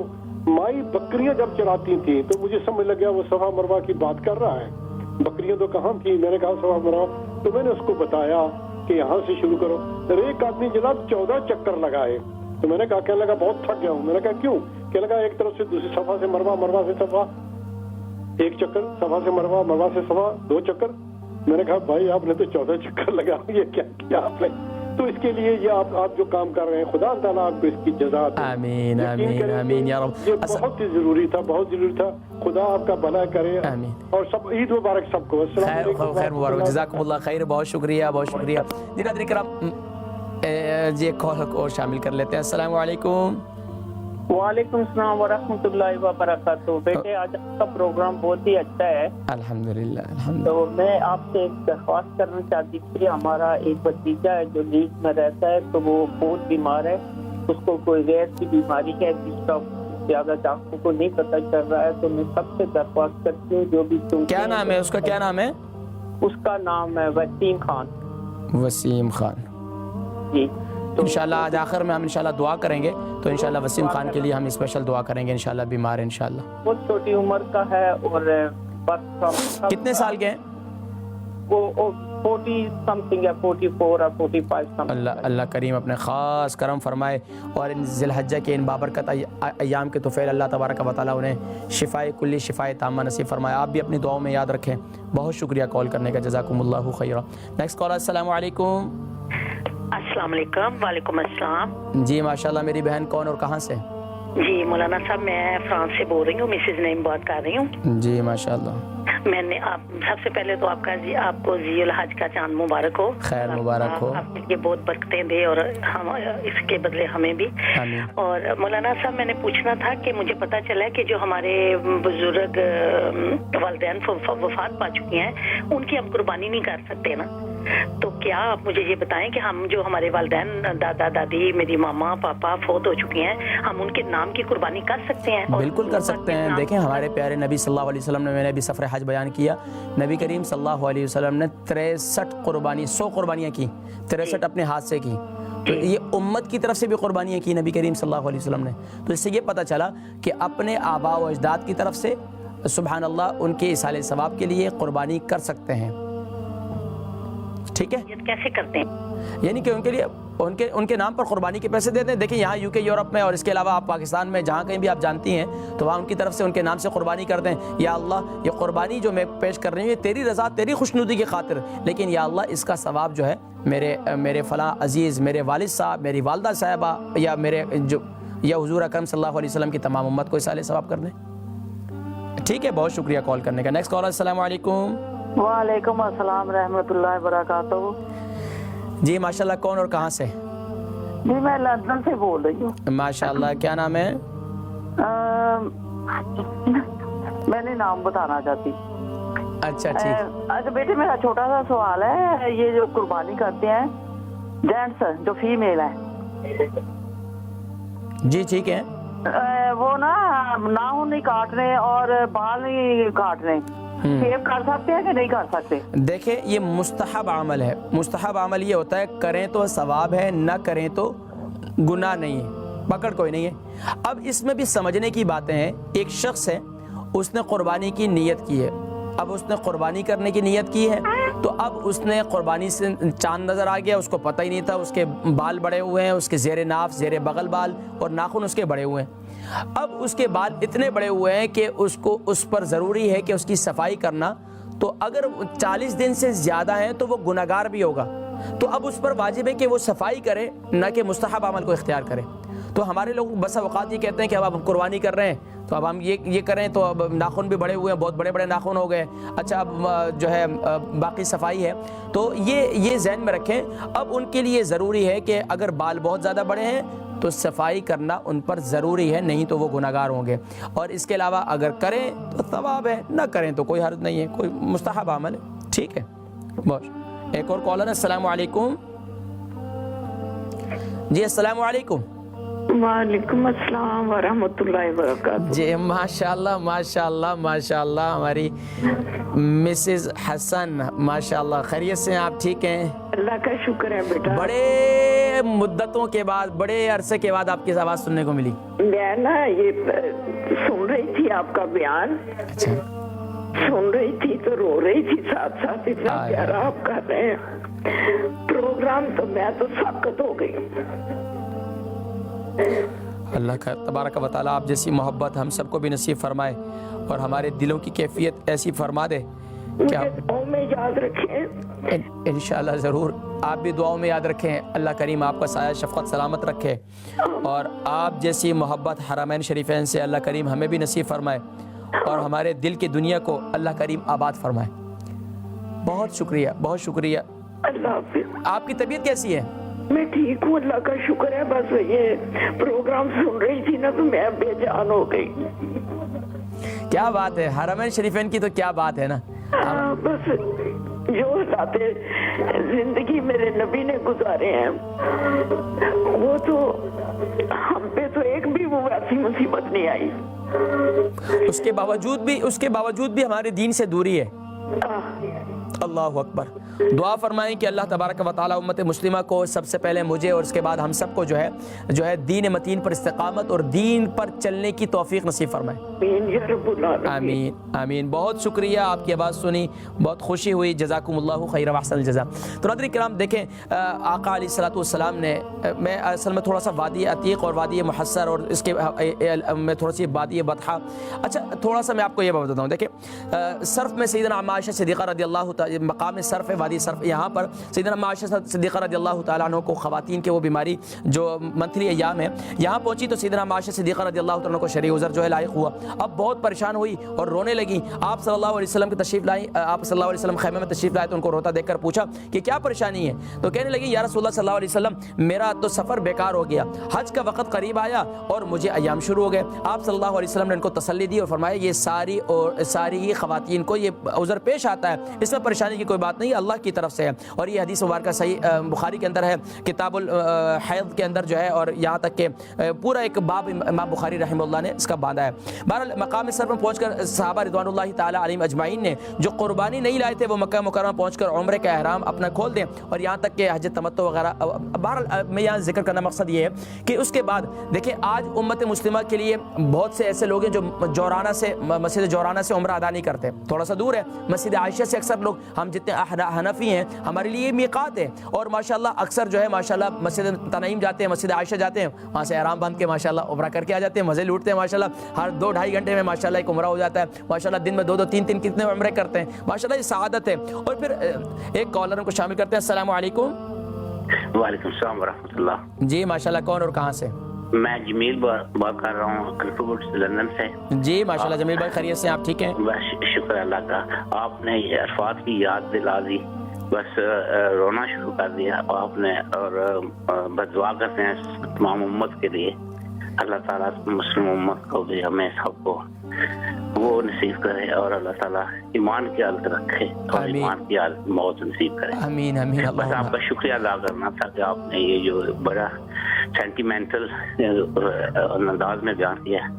مائی بکریاں جب چراتی تھیں، تو مجھے سمجھ لگ گیا وہ صفا مروہ کی بات کر رہا ہے، بکریاں تو کہاں تھی، میں نے کہا صفا مروہ، تو میں نے اس کو بتایا کہ یہاں سے شروع کرو۔ ایک آدمی جناب 14 چکر لگائے، تو میں نے کہا، کہنے لگا بہت تھک گیا ہوں، میں نے کہا کیوں، کہنے لگا ایک طرف سے دوسری صفا سے مروہ، مروہ سے صفا 1 چکر، صفا سے مروہ، مروہ سے صفا 2 چکر۔ میں نے کہا بھائی آپ نے تو 14 چکر لگا، یہ کیا کیا آپ نے؟ تو اس کے لیے یہ آپ جو کام کر رہے ہیں، خدا تعالیٰ آپ کو اس کی جزا دے۔ آمین آمین آمین یا رب۔ یہ بہت ہی ضروری تھا، بہت ضروری تھا، خدا آپ کا بھلا کرے، اور سب عید مبارک سب کو۔ خیر مبارک، جزاکم اللہ خیر، بہت شکریہ بہت شکریہ۔ جی ناظرین کرام جی ایک کال کو شامل کر لیتے ہیں۔ السلام علیکم۔ وعلیکم السلام ورحمۃ اللہ وبرکاتہ۔ بیٹے آج آپ کا پروگرام بہت ہی اچھا ہے، الحمدللہ الحمدللہ۔ تو میں آپ سے ایک درخواست کرنا چاہتی تھی، ہمارا ایک بھتیجا ہے جو لیڈ میں رہتا ہے، تو وہ بہت بیمار ہے، اس کو کوئی غیر کی بیماری ہے جس کا زیادہ ڈاکٹر کو نہیں پتہ چل رہا ہے، تو میں سب سے درخواست کرتی ہوں جو بھی کیا نام ہے اس کا؟ کیا نام ہے اس کا؟ نام ہے وسیم خان۔ وسیم خان جی، انشاءاللہ آج آخر میں ہم انشاءاللہ دعا کریں گے، تو انشاءاللہ وسیم خان کے لیے ہم اسپیشل دعا کریں گے، انشاءاللہ بیمار ہے انشاءاللہ۔ بہت چھوٹی عمر کا ہے، اور بس کتنے سال کے ہیں وہ 40 سمتھنگ ہے، 44 اور 45 سمتھنگ۔ اللہ کریم اپنے خاص کرم فرمائے، اور ان ذی الحجہ کے ان بابرکت ایام کے طفیل اللہ تبارک و تعالیٰ انہیں شفائے کلی، شفائے تامہ نصیب فرمائے۔ آپ بھی اپنی دعاؤں میں یاد رکھیں۔ بہت شکریہ کال کرنے کا، جزاکم اللہ خیرہ۔ نیکسٹ کالر، السلام علیکم۔ السلام علیکم. وعلیکم السلام. جی ماشاءاللہ. میری بہن کون اور کہاں سے؟ جی مولانا صاحب میں فرانس سے بول رہی ہوں, مسز نعیم بات کر رہی ہوں. جی ماشاءاللہ. میں نے آپ سب سے پہلے تو آپ کو ذی الحج کا چاند مبارک ہو. خیر مبارک ہو. آپ کے لیے بہت برکتیں دے اور ہم اس کے بدلے ہمیں بھی. اور مولانا صاحب میں نے پوچھنا تھا کہ مجھے پتا چلا کہ جو ہمارے بزرگ والدین وفات پا چکی ہیں ان کی ہم قربانی نہیں کر سکتے نا, تو کیا آپ مجھے یہ بتائیں کہ ہم جو ہمارے والدین دادا دادی میری ماما پاپا فوت ہو چکی ہیں ہم ان کے نام کی قربانی کر سکتے ہیں؟ بالکل کر سکتے ہیں. دیکھیں ہمارے پیارے نبی صلی اللہ علیہ وسلم نے, میں نے بھی سفر حج بیان کیا, نبی کریم صلی اللہ علیہ وسلم نے 100 قربانیاں کی, 63 اپنے ہاتھ سے کی. تو یہ امت کی طرف سے بھی قربانیاں کی نبی کریم صلی اللہ علیہ وسلم نے. تو اس سے یہ پتہ چلا کہ اپنے آباء و اجداد کی طرف سے سبحان اللہ ان کے ایصال ثواب کے لیے قربانی کر سکتے ہیں. ٹھیک ہے. کیسے کرتے ہیں؟ یعنی کہ ان کے لیے ان کے نام پر قربانی کے پیسے دیتے ہیں. دیکھیں یہاں UK یورپ میں اور اس کے علاوہ آپ پاکستان میں جہاں کہیں بھی آپ جانتی ہیں تو وہاں ان کی طرف سے ان کے نام سے قربانی کر دیں. یا اللہ یہ قربانی جو میں پیش کر رہی ہوں یہ تیری رضا تیری خوشنودی کی خاطر, لیکن یا اللہ اس کا ثواب جو ہے میرے فلاں عزیز, میرے والد صاحب, میری والدہ صاحبہ یا یا حضور اکرم صلی اللہ علیہ وسلم کی تمام امت کو ایصال ثواب کر دیں. ٹھیک ہے. بہت شکریہ کال کرنے کا. Next caller. السلام علیکم. وعلیکم السلام رحمۃ اللہ وبرکاتہ. جی ماشاءاللہ. کون اور کہاں سے؟ جی میں لندن سے بول رہی ہوں. ماشاءاللہ. کیا نام ہے؟ میں نے نام بتانا چاہتی. اچھا ٹھیک. اچھا بیٹے میرا چھوٹا سا سوال ہے, یہ جو قربانی کرتے ہیں جینٹس جو فیمیل ہے, جی ٹھیک ہے, وہ نا ناخن نہیں کاٹنے اور بال نہیں کاٹنے, شیو کر سکتے ہیں کہ نہیں کر سکتے؟ دیکھیں یہ مستحب عمل ہے. مستحب عمل یہ ہوتا ہے کریں تو ثواب ہے, نہ کریں تو گناہ نہیں ہے, پکڑ کوئی نہیں ہے. اب اس میں بھی سمجھنے کی باتیں ہیں. ایک شخص ہے اس نے قربانی کی نیت کی ہے, اب اس نے قربانی کرنے کی نیت کی ہے تو اب اس نے قربانی سے چاند نظر آ گیا, اس کو پتہ ہی نہیں تھا, اس کے بال بڑے ہوئے ہیں, اس کے زیر ناف زیر بغل بال اور ناخن اس کے بڑے ہوئے ہیں. اب اس کے بال اتنے بڑے ہوئے ہیں کہ اس پر ضروری ہے کہ اس کی صفائی کرنا, تو اگر 40 دن سے زیادہ ہیں تو وہ گناہگار بھی ہوگا. تو اب اس پر واجب ہے کہ وہ صفائی کرے نہ کہ مستحب عمل کو اختیار کرے. تو ہمارے لوگ بس اوقات یہ کہتے ہیں کہ اب ہم قربانی کر رہے ہیں تو اب ہم یہ کریں, تو اب ناخن بھی بڑے ہوئے ہیں, بہت بڑے بڑے ناخن ہو گئے, اچھا اب جو ہے باقی صفائی ہے. تو یہ ذہن میں رکھیں. اب ان کے لیے ضروری ہے کہ اگر بال بہت زیادہ بڑے ہیں تو صفائی کرنا ان پر ضروری ہے, نہیں تو وہ گناہگار ہوں گے. اور اس کے علاوہ اگر کریں تو ثواب ہے, نہ کریں تو کوئی حرج نہیں ہے, کوئی مستحب عمل ہے. ٹھیک ہے. بس ایک اور کالر. السلام علیکم. جی السلام علیکم. وعلیکم السلام ورحمۃ اللہ وبرکاتہ. جی ماشاءاللہ ماشاءاللہ ماشاءاللہ. ہماری مسز حسن ماشاءاللہ. خیریت سے ہیں آپ؟ ٹھیک ہیں؟ اللہ کا شکر ہے بیٹا. بڑے مدتوں کے بعد, بڑے عرصے کے بعد آپ کی آواز سننے کو ملی. میں نا یہ سن رہی تھی آپ کا بیان, اچھا سن رہی تھی تو رو رہی تھی ساتھ ساتھ. اتنا پیارا آپ کر رہے ہیں پروگرام, تو میں تو سخت ہو گئی. اللہ کا تبارک و تعالیٰ آپ جیسی محبت ہم سب کو بھی نصیب فرمائے اور ہمارے دلوں کی کیفیت ایسی فرما دے کہ دعاؤں میں یاد رکھیں. انشاءاللہ ضرور. آپ بھی دعاؤں میں یاد رکھیں. اللہ کریم آپ کا سایہ شفقت سلامت رکھے اور آپ جیسی محبت حرمین شریفین سے اللہ کریم ہمیں بھی نصیب فرمائے اور ہمارے دل کی دنیا کو اللہ کریم آباد فرمائے. بہت شکریہ, بہت شکریہ. اللہ حافظ. آپ کی طبیعت کیسی ہے؟ میں ٹھیک ہوں, اللہ کا شکر ہے. بس یہ پروگرام سن رہی تھی نا تو میں بے جان ہو گئی. کیا بات ہے, حرمین شریفین کی تو کیا بات ہے نا. بس جو حالات زندگی میرے نبی نے گزارے ہیں وہ تو ہم پہ تو ایک بھی وہ ایسی مصیبت نہیں آئی. اس کے باوجود بھی ہمارے دین سے دوری ہے. اللہ اکبر. دعا فرمائیں کہ اللہ تبارک و تعالی امت مسلمہ کو, سب سے پہلے مجھے اور اس کے بعد ہم سب کو جو ہے دین متین پر استقامت اور دین پر چلنے کی توفیق نصیب فرمائے. آمین آمین. بہت شکریہ, آپ کی آواز سنی بہت خوشی ہوئی. جزاکم اللہ خیر و احسن الجزاء. تو ناظرین کرام دیکھیں آقا علیہ الصلوۃ والسلام نے, میں اصل میں تھوڑا سا وادی عتیق اور وادی محصر اور اس کے میں تھوڑا سی وادی بطحہ, اچھا تھوڑا سا میں آپ کو یہ بتاتا ہوں. دیکھیں صرف میں سیدنا عائشہ صدیقہ رضی اللہ مقام صرف ہے وادی صرف، یہاں پر سیدنا عائشہ صدیقہ رضی اللہ تعالیٰ عنہ کو خواتین کے وہ بیماری جو منتھلی ایام ہے یہاں پہنچی، تو سیدنا عائشہ صدیقہ رضی اللہ تعالیٰ عنہ کو شرعی عذر جو ہے لاحق ہوا، اب بہت پریشان ہوئی اور رونے لگی. آپ صلی اللہ علیہ وسلم کی تشریف لائیں، آپ صلی اللہ علیہ وسلم خیمے میں تشریف لائے تو ان کو روتا دیکھ کر پوچھا کہ کیا پریشانی ہے، تو کہنے لگی یا رسول اللہ صلی اللہ علیہ وسلم میرا تو سفر بیکار ہو گیا، حج کا وقت قریب آیا اور مجھے ایام شروع ہو گئے. آپ صلی اللہ علیہ وسلم نے ان کو تسلی دی اور فرمایا یہ ساری ہی خواتین کو یہ عذر پیش آتا ہے، اس میں پریشانی کی کوئی بات نہیں، اللہ کی طرف سے ہے. اور یہ حدیث مبارکہ صحیح بخاری کے اندر ہے، کتاب الحیض کے اندر جو ہے، اور یہاں تک کہ پورا ایک باب امام بخاری رحمہ اللہ نے اس کا باندھا ہے. بہرحال مقام صرف میں پہنچ کر صحابہ رضوان اللہ تعالیٰ علیہم اجمعین نے جو قربانی نہیں لائے تھے وہ مکہ مکرمہ پہنچ کر عمرے کا احرام اپنا کھول دیں، اور یہاں تک کہ حج تمتع وغیرہ. بہرحال میں یہاں ذکر کرنا مقصد یہ ہے کہ اس کے بعد دیکھیں آج امت مسلمہ کے لیے بہت سے ایسے لوگ ہیں جو جورانہ سے مسجد جورانہ سے عمرہ ادا نہیں کرتے، تھوڑا سا دور ہے مسجد عائشہ سے. اکثر لوگ ہم جتنے حنفی ہیں ہمارے لیے یہ میقات ہے، اور ماشاءاللہ اکثر جو ہے ماشاءاللہ مسجد تنعیم جاتے ہیں، مسجد عائشہ جاتے ہیں، وہاں سے احرام باندھ کے ماشاءاللہ عمرہ کر کے آ جاتے ہیں، مزے لوٹتے ہیں ماشاءاللہ. ہر 2-2.5 گھنٹے میں ماشاءاللہ ایک عمرہ ہو جاتا ہے ماشاءاللہ، دن میں 2-3 کتنے عمرے کرتے ہیں ماشاءاللہ، یہ سعادت ہے. اور پھر ایک کالر کو شامل کرتے ہیں. السلام علیکم. وعلیکم السلام ورحمۃ اللہ. جی ماشاءاللہ، کون اور کہاں سے؟ میں جمیل بات کر رہا ہوں کلفوٹ لندن سے. جی ماشاءاللہ جمیل بھائی، خیریت سے؟ آپ ٹھیک ہیں؟ بس شکر اللہ کا. آپ نے عرفات کی یاد دلا دی، بس رونا شروع کر دیا آپ نے. اور بس دعا کرتے ہیں تمام امت کے لیے، اللہ تعالیٰ مسلم امت کو بھی ہمیں سب کو وہ نصیب کرے، اور اللہ تعالیٰ ایمان کی حالت رکھے اور ایمان کی حالت موت نصیب کرے. آمین آمین. بس آپ کا شکریہ ادا کرنا تھا کہ آپ نے یہ جو بڑا سینٹیمنٹل انداز میں بیان کیا ہے،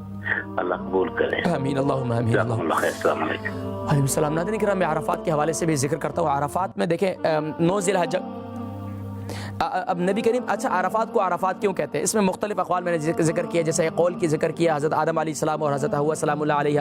اللہ قبول کرے. آمین اللہم آمین. اللہ خیر. السلام علیکم. وعلیکم السلام. ناظرین کرام، میں عرفات کے حوالے سے بھی ذکر کرتا ہوں. عرفات میں دیکھیں 9 ذی الحجہ، اب نبی کریم اچھا عرفات کو عرفات کیوں کہتے ہیں؟ اس میں مختلف اقوال میں نے ذکر کیا، جیسے قول کی ذکر کیا، حضرت آدم علیہ السلام اور حضرت حوا سلام اللہ علیہ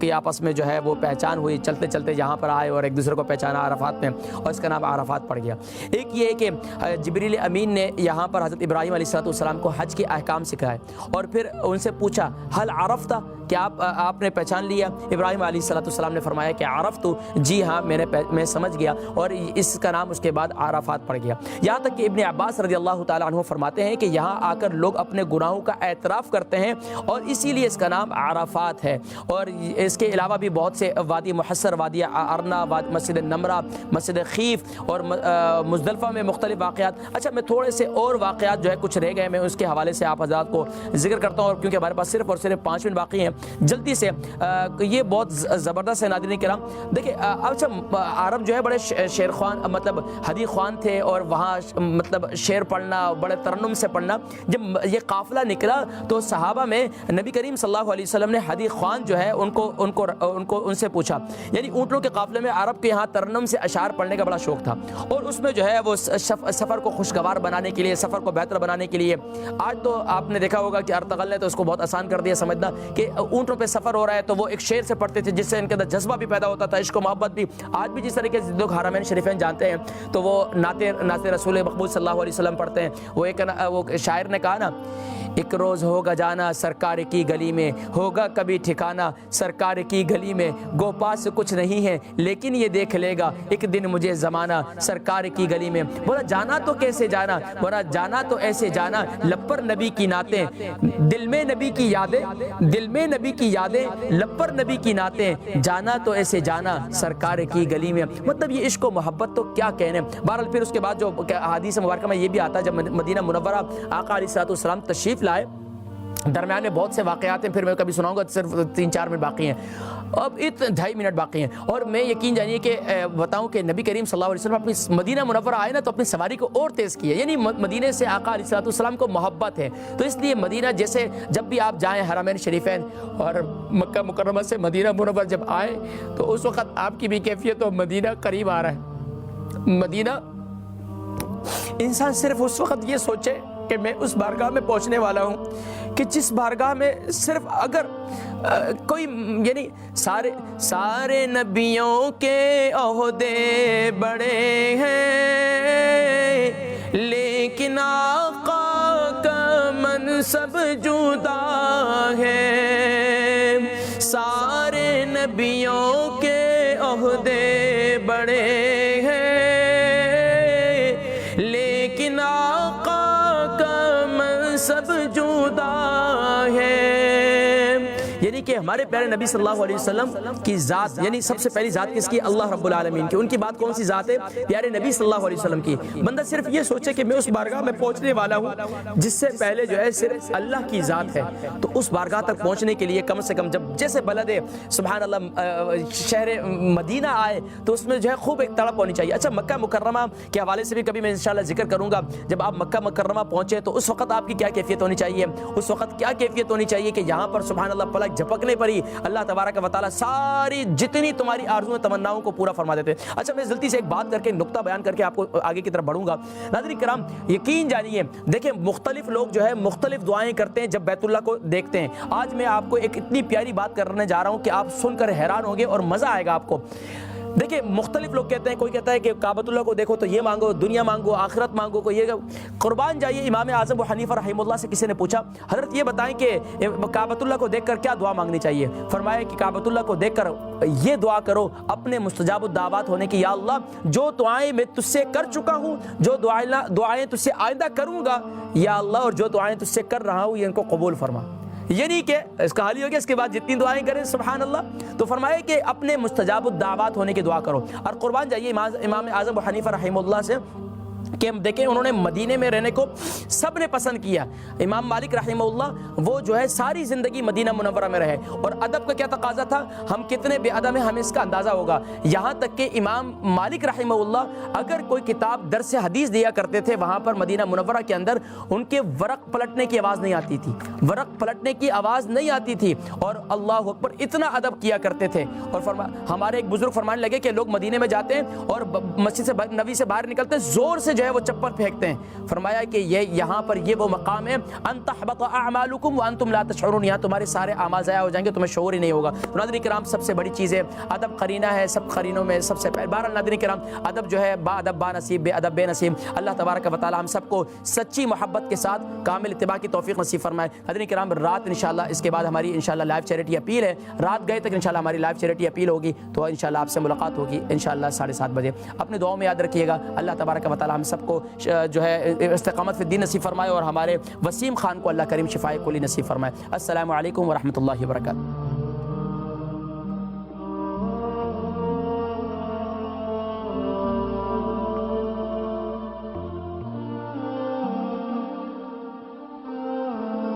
کی آپس میں جو ہے وہ پہچان ہوئی، چلتے چلتے یہاں پر آئے اور ایک دوسرے کو پہچانا عرفات میں، اور اس کا نام عرفات پڑ گیا. ایک یہ ہے کہ جبریل امین نے یہاں پر حضرت ابراہیم علیہ السلام کو حج کے احکام سکھائے، اور پھر ان سے پوچھا حل عرفت، کیا آپ نے پہچان لیا؟ ابراہیم علیہ السلام نے فرمایا کہ عرفت، جی ہاں میں سمجھ گیا، اور اس کا نام اس کے بعد عرفات پڑ گیا. یہاں تک کہ ابن عباس رضی اللہ تعالیٰ عنہ فرماتے ہیں کہ یہاں آ کر لوگ اپنے گناہوں کا اعتراف کرتے ہیں، اور اسی لیے اس کا نام عرفات ہے. اور اس کے علاوہ بھی بہت سے وادی محصر، وادی ارنا، مسجد نمرہ، مسجد خیف اور مزدلفہ میں مختلف واقعات. اچھا میں تھوڑے سے اور واقعات جو ہے کچھ رہ گئے، میں اس کے حوالے سے آپ حضرات کو ذکر کرتا ہوں، اور کیونکہ ہمارے پاس صرف اور صرف 5 منٹ باقی ہیں جلدی سے. یہ بہت زبردست ہے ناظرین کرام. دیکھیں اچھا عرب جو ہے بڑے شعر خوان، مطلب حدیث خوان تھے، اور وہاں مطلب شعر پڑھنا، بڑے ترنم سے پڑھنا. جب یہ قافلہ نکلا تو صحابہ میں نبی کریم صلی اللہ علیہ وسلم نے حدیث خوان جو ہے ان سے پوچھا، یعنی اونٹوں کے قافلے میں عرب کے یہاں ترنم سے اشعار پڑھنے کا بڑا شوق تھا، اور اس میں جو ہے وہ سفر کو خوشگوار بنانے کے لیے، سفر کو بہتر بنانے کے لیے. آج تو آپ نے دیکھا ہوگا کہ ارطغرل نے تو اس کو بہت آسان کر دیا سمجھنا کہ اونٹوں پہ سفر ہو رہا ہے، تو وہ ایک شعر سے پڑھتے تھے جس سے ان کے اندر جذبہ بھی پیدا ہوتا تھا، عشق و محبت بھی. آج بھی جس طریقے سے لوگ حرمین شریفین جانتے ہیں تو وہ نعت رسول مقبول صلی اللہ علیہ وسلم پڑھتے ہیں. وہ شاعر نے کہا نا، ایک روز ہوگا جانا سرکار کی گلی میں، ہوگا کبھی ٹھکانا سرکار کی گلی میں، گو پاس کچھ نہیں ہے لیکن یہ دیکھ لے گا ایک دن مجھے زمانہ سرکار کی گلی میں. بولا جانا تو کیسے جانا، بولا جانا تو ایسے جانا، لب پر نبی کی نعتیں، دل میں نبی کی یادیں، دل میں نبی کی یادیں، لب پر نبی کی نعتیں، جانا تو ایسے جانا سرکار کی گلی میں. مطلب یہ عشق و محبت تو کیا کہنے. بہرحال پھر اس کے بعد جو حدیث مبارکہ میں یہ بھی آتا ہے، جب مدینہ منورہ آقا علیہ السلام تشریف لائے، درمیان میں بہت سے واقعات ہیں، پھر میں کبھی سناؤں گا، صرف 3-4 منٹ باقی ہیں، اب 2.5 منٹ باقی ہیں. اور میں یقین جانیے کہ بتاؤں کہ نبی کریم صلی اللہ علیہ وسلم اپنی مدینہ منورہ آئے نا تو اپنی سواری کو اور تیز کی ہے، یعنی مدینہ سے آقا علیہ السلام کو محبت ہے. تو اس لیے مدینہ جیسے جب بھی آپ جائیں حرمین شریفین اور مکہ مکرمہ سے مدینہ منورہ جب آئیں تو اس وقت آپ کی بھی کیفیت ہو مدینہ قریب آ رہا ہے. مدینہ انسان صرف اس وقت یہ سوچے کہ میں اس بارگاہ میں پہنچنے والا ہوں کہ جس بارگاہ میں صرف اگر کوئی یعنی سارے نبیوں کے عہدے بڑے ہیں لیکن آقا کا منصب جدا ہے. سارے نبیوں کے عہدے بڑے ہیں لیکن آقا کا منصب جدا ہے. یعنی کہ ہمارے پیارے نبی صلی اللہ علیہ وسلم کی ذات، یعنی سب سے پہلی ذات کس کی؟ اللہ رب العالمین کی. ان کی بات کون سی ذات ہے؟ پیارے نبی صلی اللہ علیہ وسلم کی. بندہ صرف یہ سوچے کہ میں اس بارگاہ میں پہنچنے والا ہوں جس سے پہلے جو ہے صرف اللہ کی ذات ہے، تو اس بارگاہ تک پہنچنے کے لیے کم سے کم جب جیسے بلد سبحان اللہ شہر مدینہ آئے تو اس میں جو ہے خوب ایک تڑپ ہونی چاہیے. اچھا مکہ مکرمہ کے حوالے سے بھی کبھی میں انشاءاللہ ذکر کروں گا. جب آپ مکہ مکرمہ پہنچے تو اس وقت آپ کی کیا کیفیت ہونی چاہیے؟ اس وقت کیا کیفیت ہونی چاہیے کہ یہاں پر سبحان اللہ پلک جھپکنے پر ہی اللہ تبارک و تعالیٰ ساری جتنی تمہاری آرزویں تمناؤں کو پورا فرما دیتے ہیں. اچھا میں جلدی سے ایک بات کر کے نقطہ بیان کر کے آپ کو آگے کی طرف بڑھوں گا. ناظرین کرام یقین جانیے، دیکھیں مختلف لوگ جو ہے مختلف دعائیں کرتے ہیں جب بیت اللہ کو دیکھتے ہیں. آج میں آپ کو ایک اتنی پیاری بات کرنے جا رہا ہوں کہ آپ سن کر حیران ہوں گے اور مزہ آئے گا آپ کو. دیکھیں مختلف لوگ کہتے ہیں، کوئی کہتا ہے کہ کعبۃ اللہ کو دیکھو تو یہ مانگو، دنیا مانگو، آخرت مانگو، کوئی یہ. قربان جائیے امام اعظم ابو حنیفہ رحمہ اللہ سے کسی نے پوچھا حضرت یہ بتائیں کہ کعبۃ اللہ کو دیکھ کر کیا دعا مانگنی چاہیے؟ فرمایا کہ کعبۃ اللہ کو دیکھ کر یہ دعا کرو اپنے مستجاب الدعوات ہونے کی، یا اللہ جو دعائیں میں تجھ سے کر چکا ہوں، جو دعائیں تجھ سے آئندہ کروں گا یا اللہ، اور جو دعائیں تجھ سے کر رہا ہوں یہ ان کو قبول فرما. یعنی کہ اس کا حال ہی ہو گیا اس کے بعد جتنی دعائیں کریں سبحان اللہ. تو فرمائے کہ اپنے مستجاب الدعوات ہونے کی دعا کرو. اور قربان جائیے امام اعظم ابو حنیفہ رحمہ اللہ سے کہ دیکھیں انہوں نے مدینے میں رہنے کو سب نے پسند کیا. امام مالک رحمہ اللہ وہ جو ہے ساری زندگی مدینہ منورہ میں رہے، اور ادب کا کیا تقاضا تھا، ہم کتنے بے ادب ہیں ہمیں اس کا اندازہ ہوگا. یہاں تک کہ امام مالک رحمہ اللہ اگر کوئی کتاب درس حدیث دیا کرتے تھے وہاں پر مدینہ منورہ کے اندر، ان کے ورق پلٹنے کی آواز نہیں آتی تھی، ورق پلٹنے کی آواز نہیں آتی تھی، اور اللہ اکبر اتنا ادب کیا کرتے تھے. اور ہمارے ایک بزرگ فرمانے لگے کہ لوگ مدینے میں جاتے ہیں اور مسجد سے نبی سے باہر نکلتے ہیں زور سے جو ہے وہ چپل پھینکتے ہیں. فرمایا کہ یہاں پر یہ وہ مقام ہے ان تحبط اعمالکم وانتم لا تشعرون، یہاں تمہارے سارے اعمال ضائع ہو جائیں گے، تمہیں شعور ہی نہیں ہوگا. تو ناظرین کرام سب سے بڑی چیز ہے ادب. قرینہ ہے سب قرینوں میں سب سے پہلے. بہرحال ناظرین کرام ادب جو ہے با ادب با نصیب، بے ادب بے نصیب. اللہ تبارک و تعالی ہم سب کو سچی محبت کے ساتھ کامل اتباع کی توفیق نصیب فرمائے. ناظرین کرام رات انشاءاللہ اس کے بعد ہماری انشاءاللہ لائیو چیریٹی اپیل ہے. رات گئے تک انشاءاللہ ہماری لائیو چیریٹی اپیل ہوگی، تو انشاءاللہ آپ سے ملاقات ہوگی انشاءاللہ 7:30 بجے. اپنے دعاؤں میں یاد رکھیے گا. اللہ تبارک و تعالی ہم سب کو جو ہے استقامت فی الدین نصیب فرمائے، اور ہمارے وسیم خان کو اللہ کریم شفائے کلی نصیب فرمائے. السلام علیکم ورحمۃ اللہ وبرکاتہ.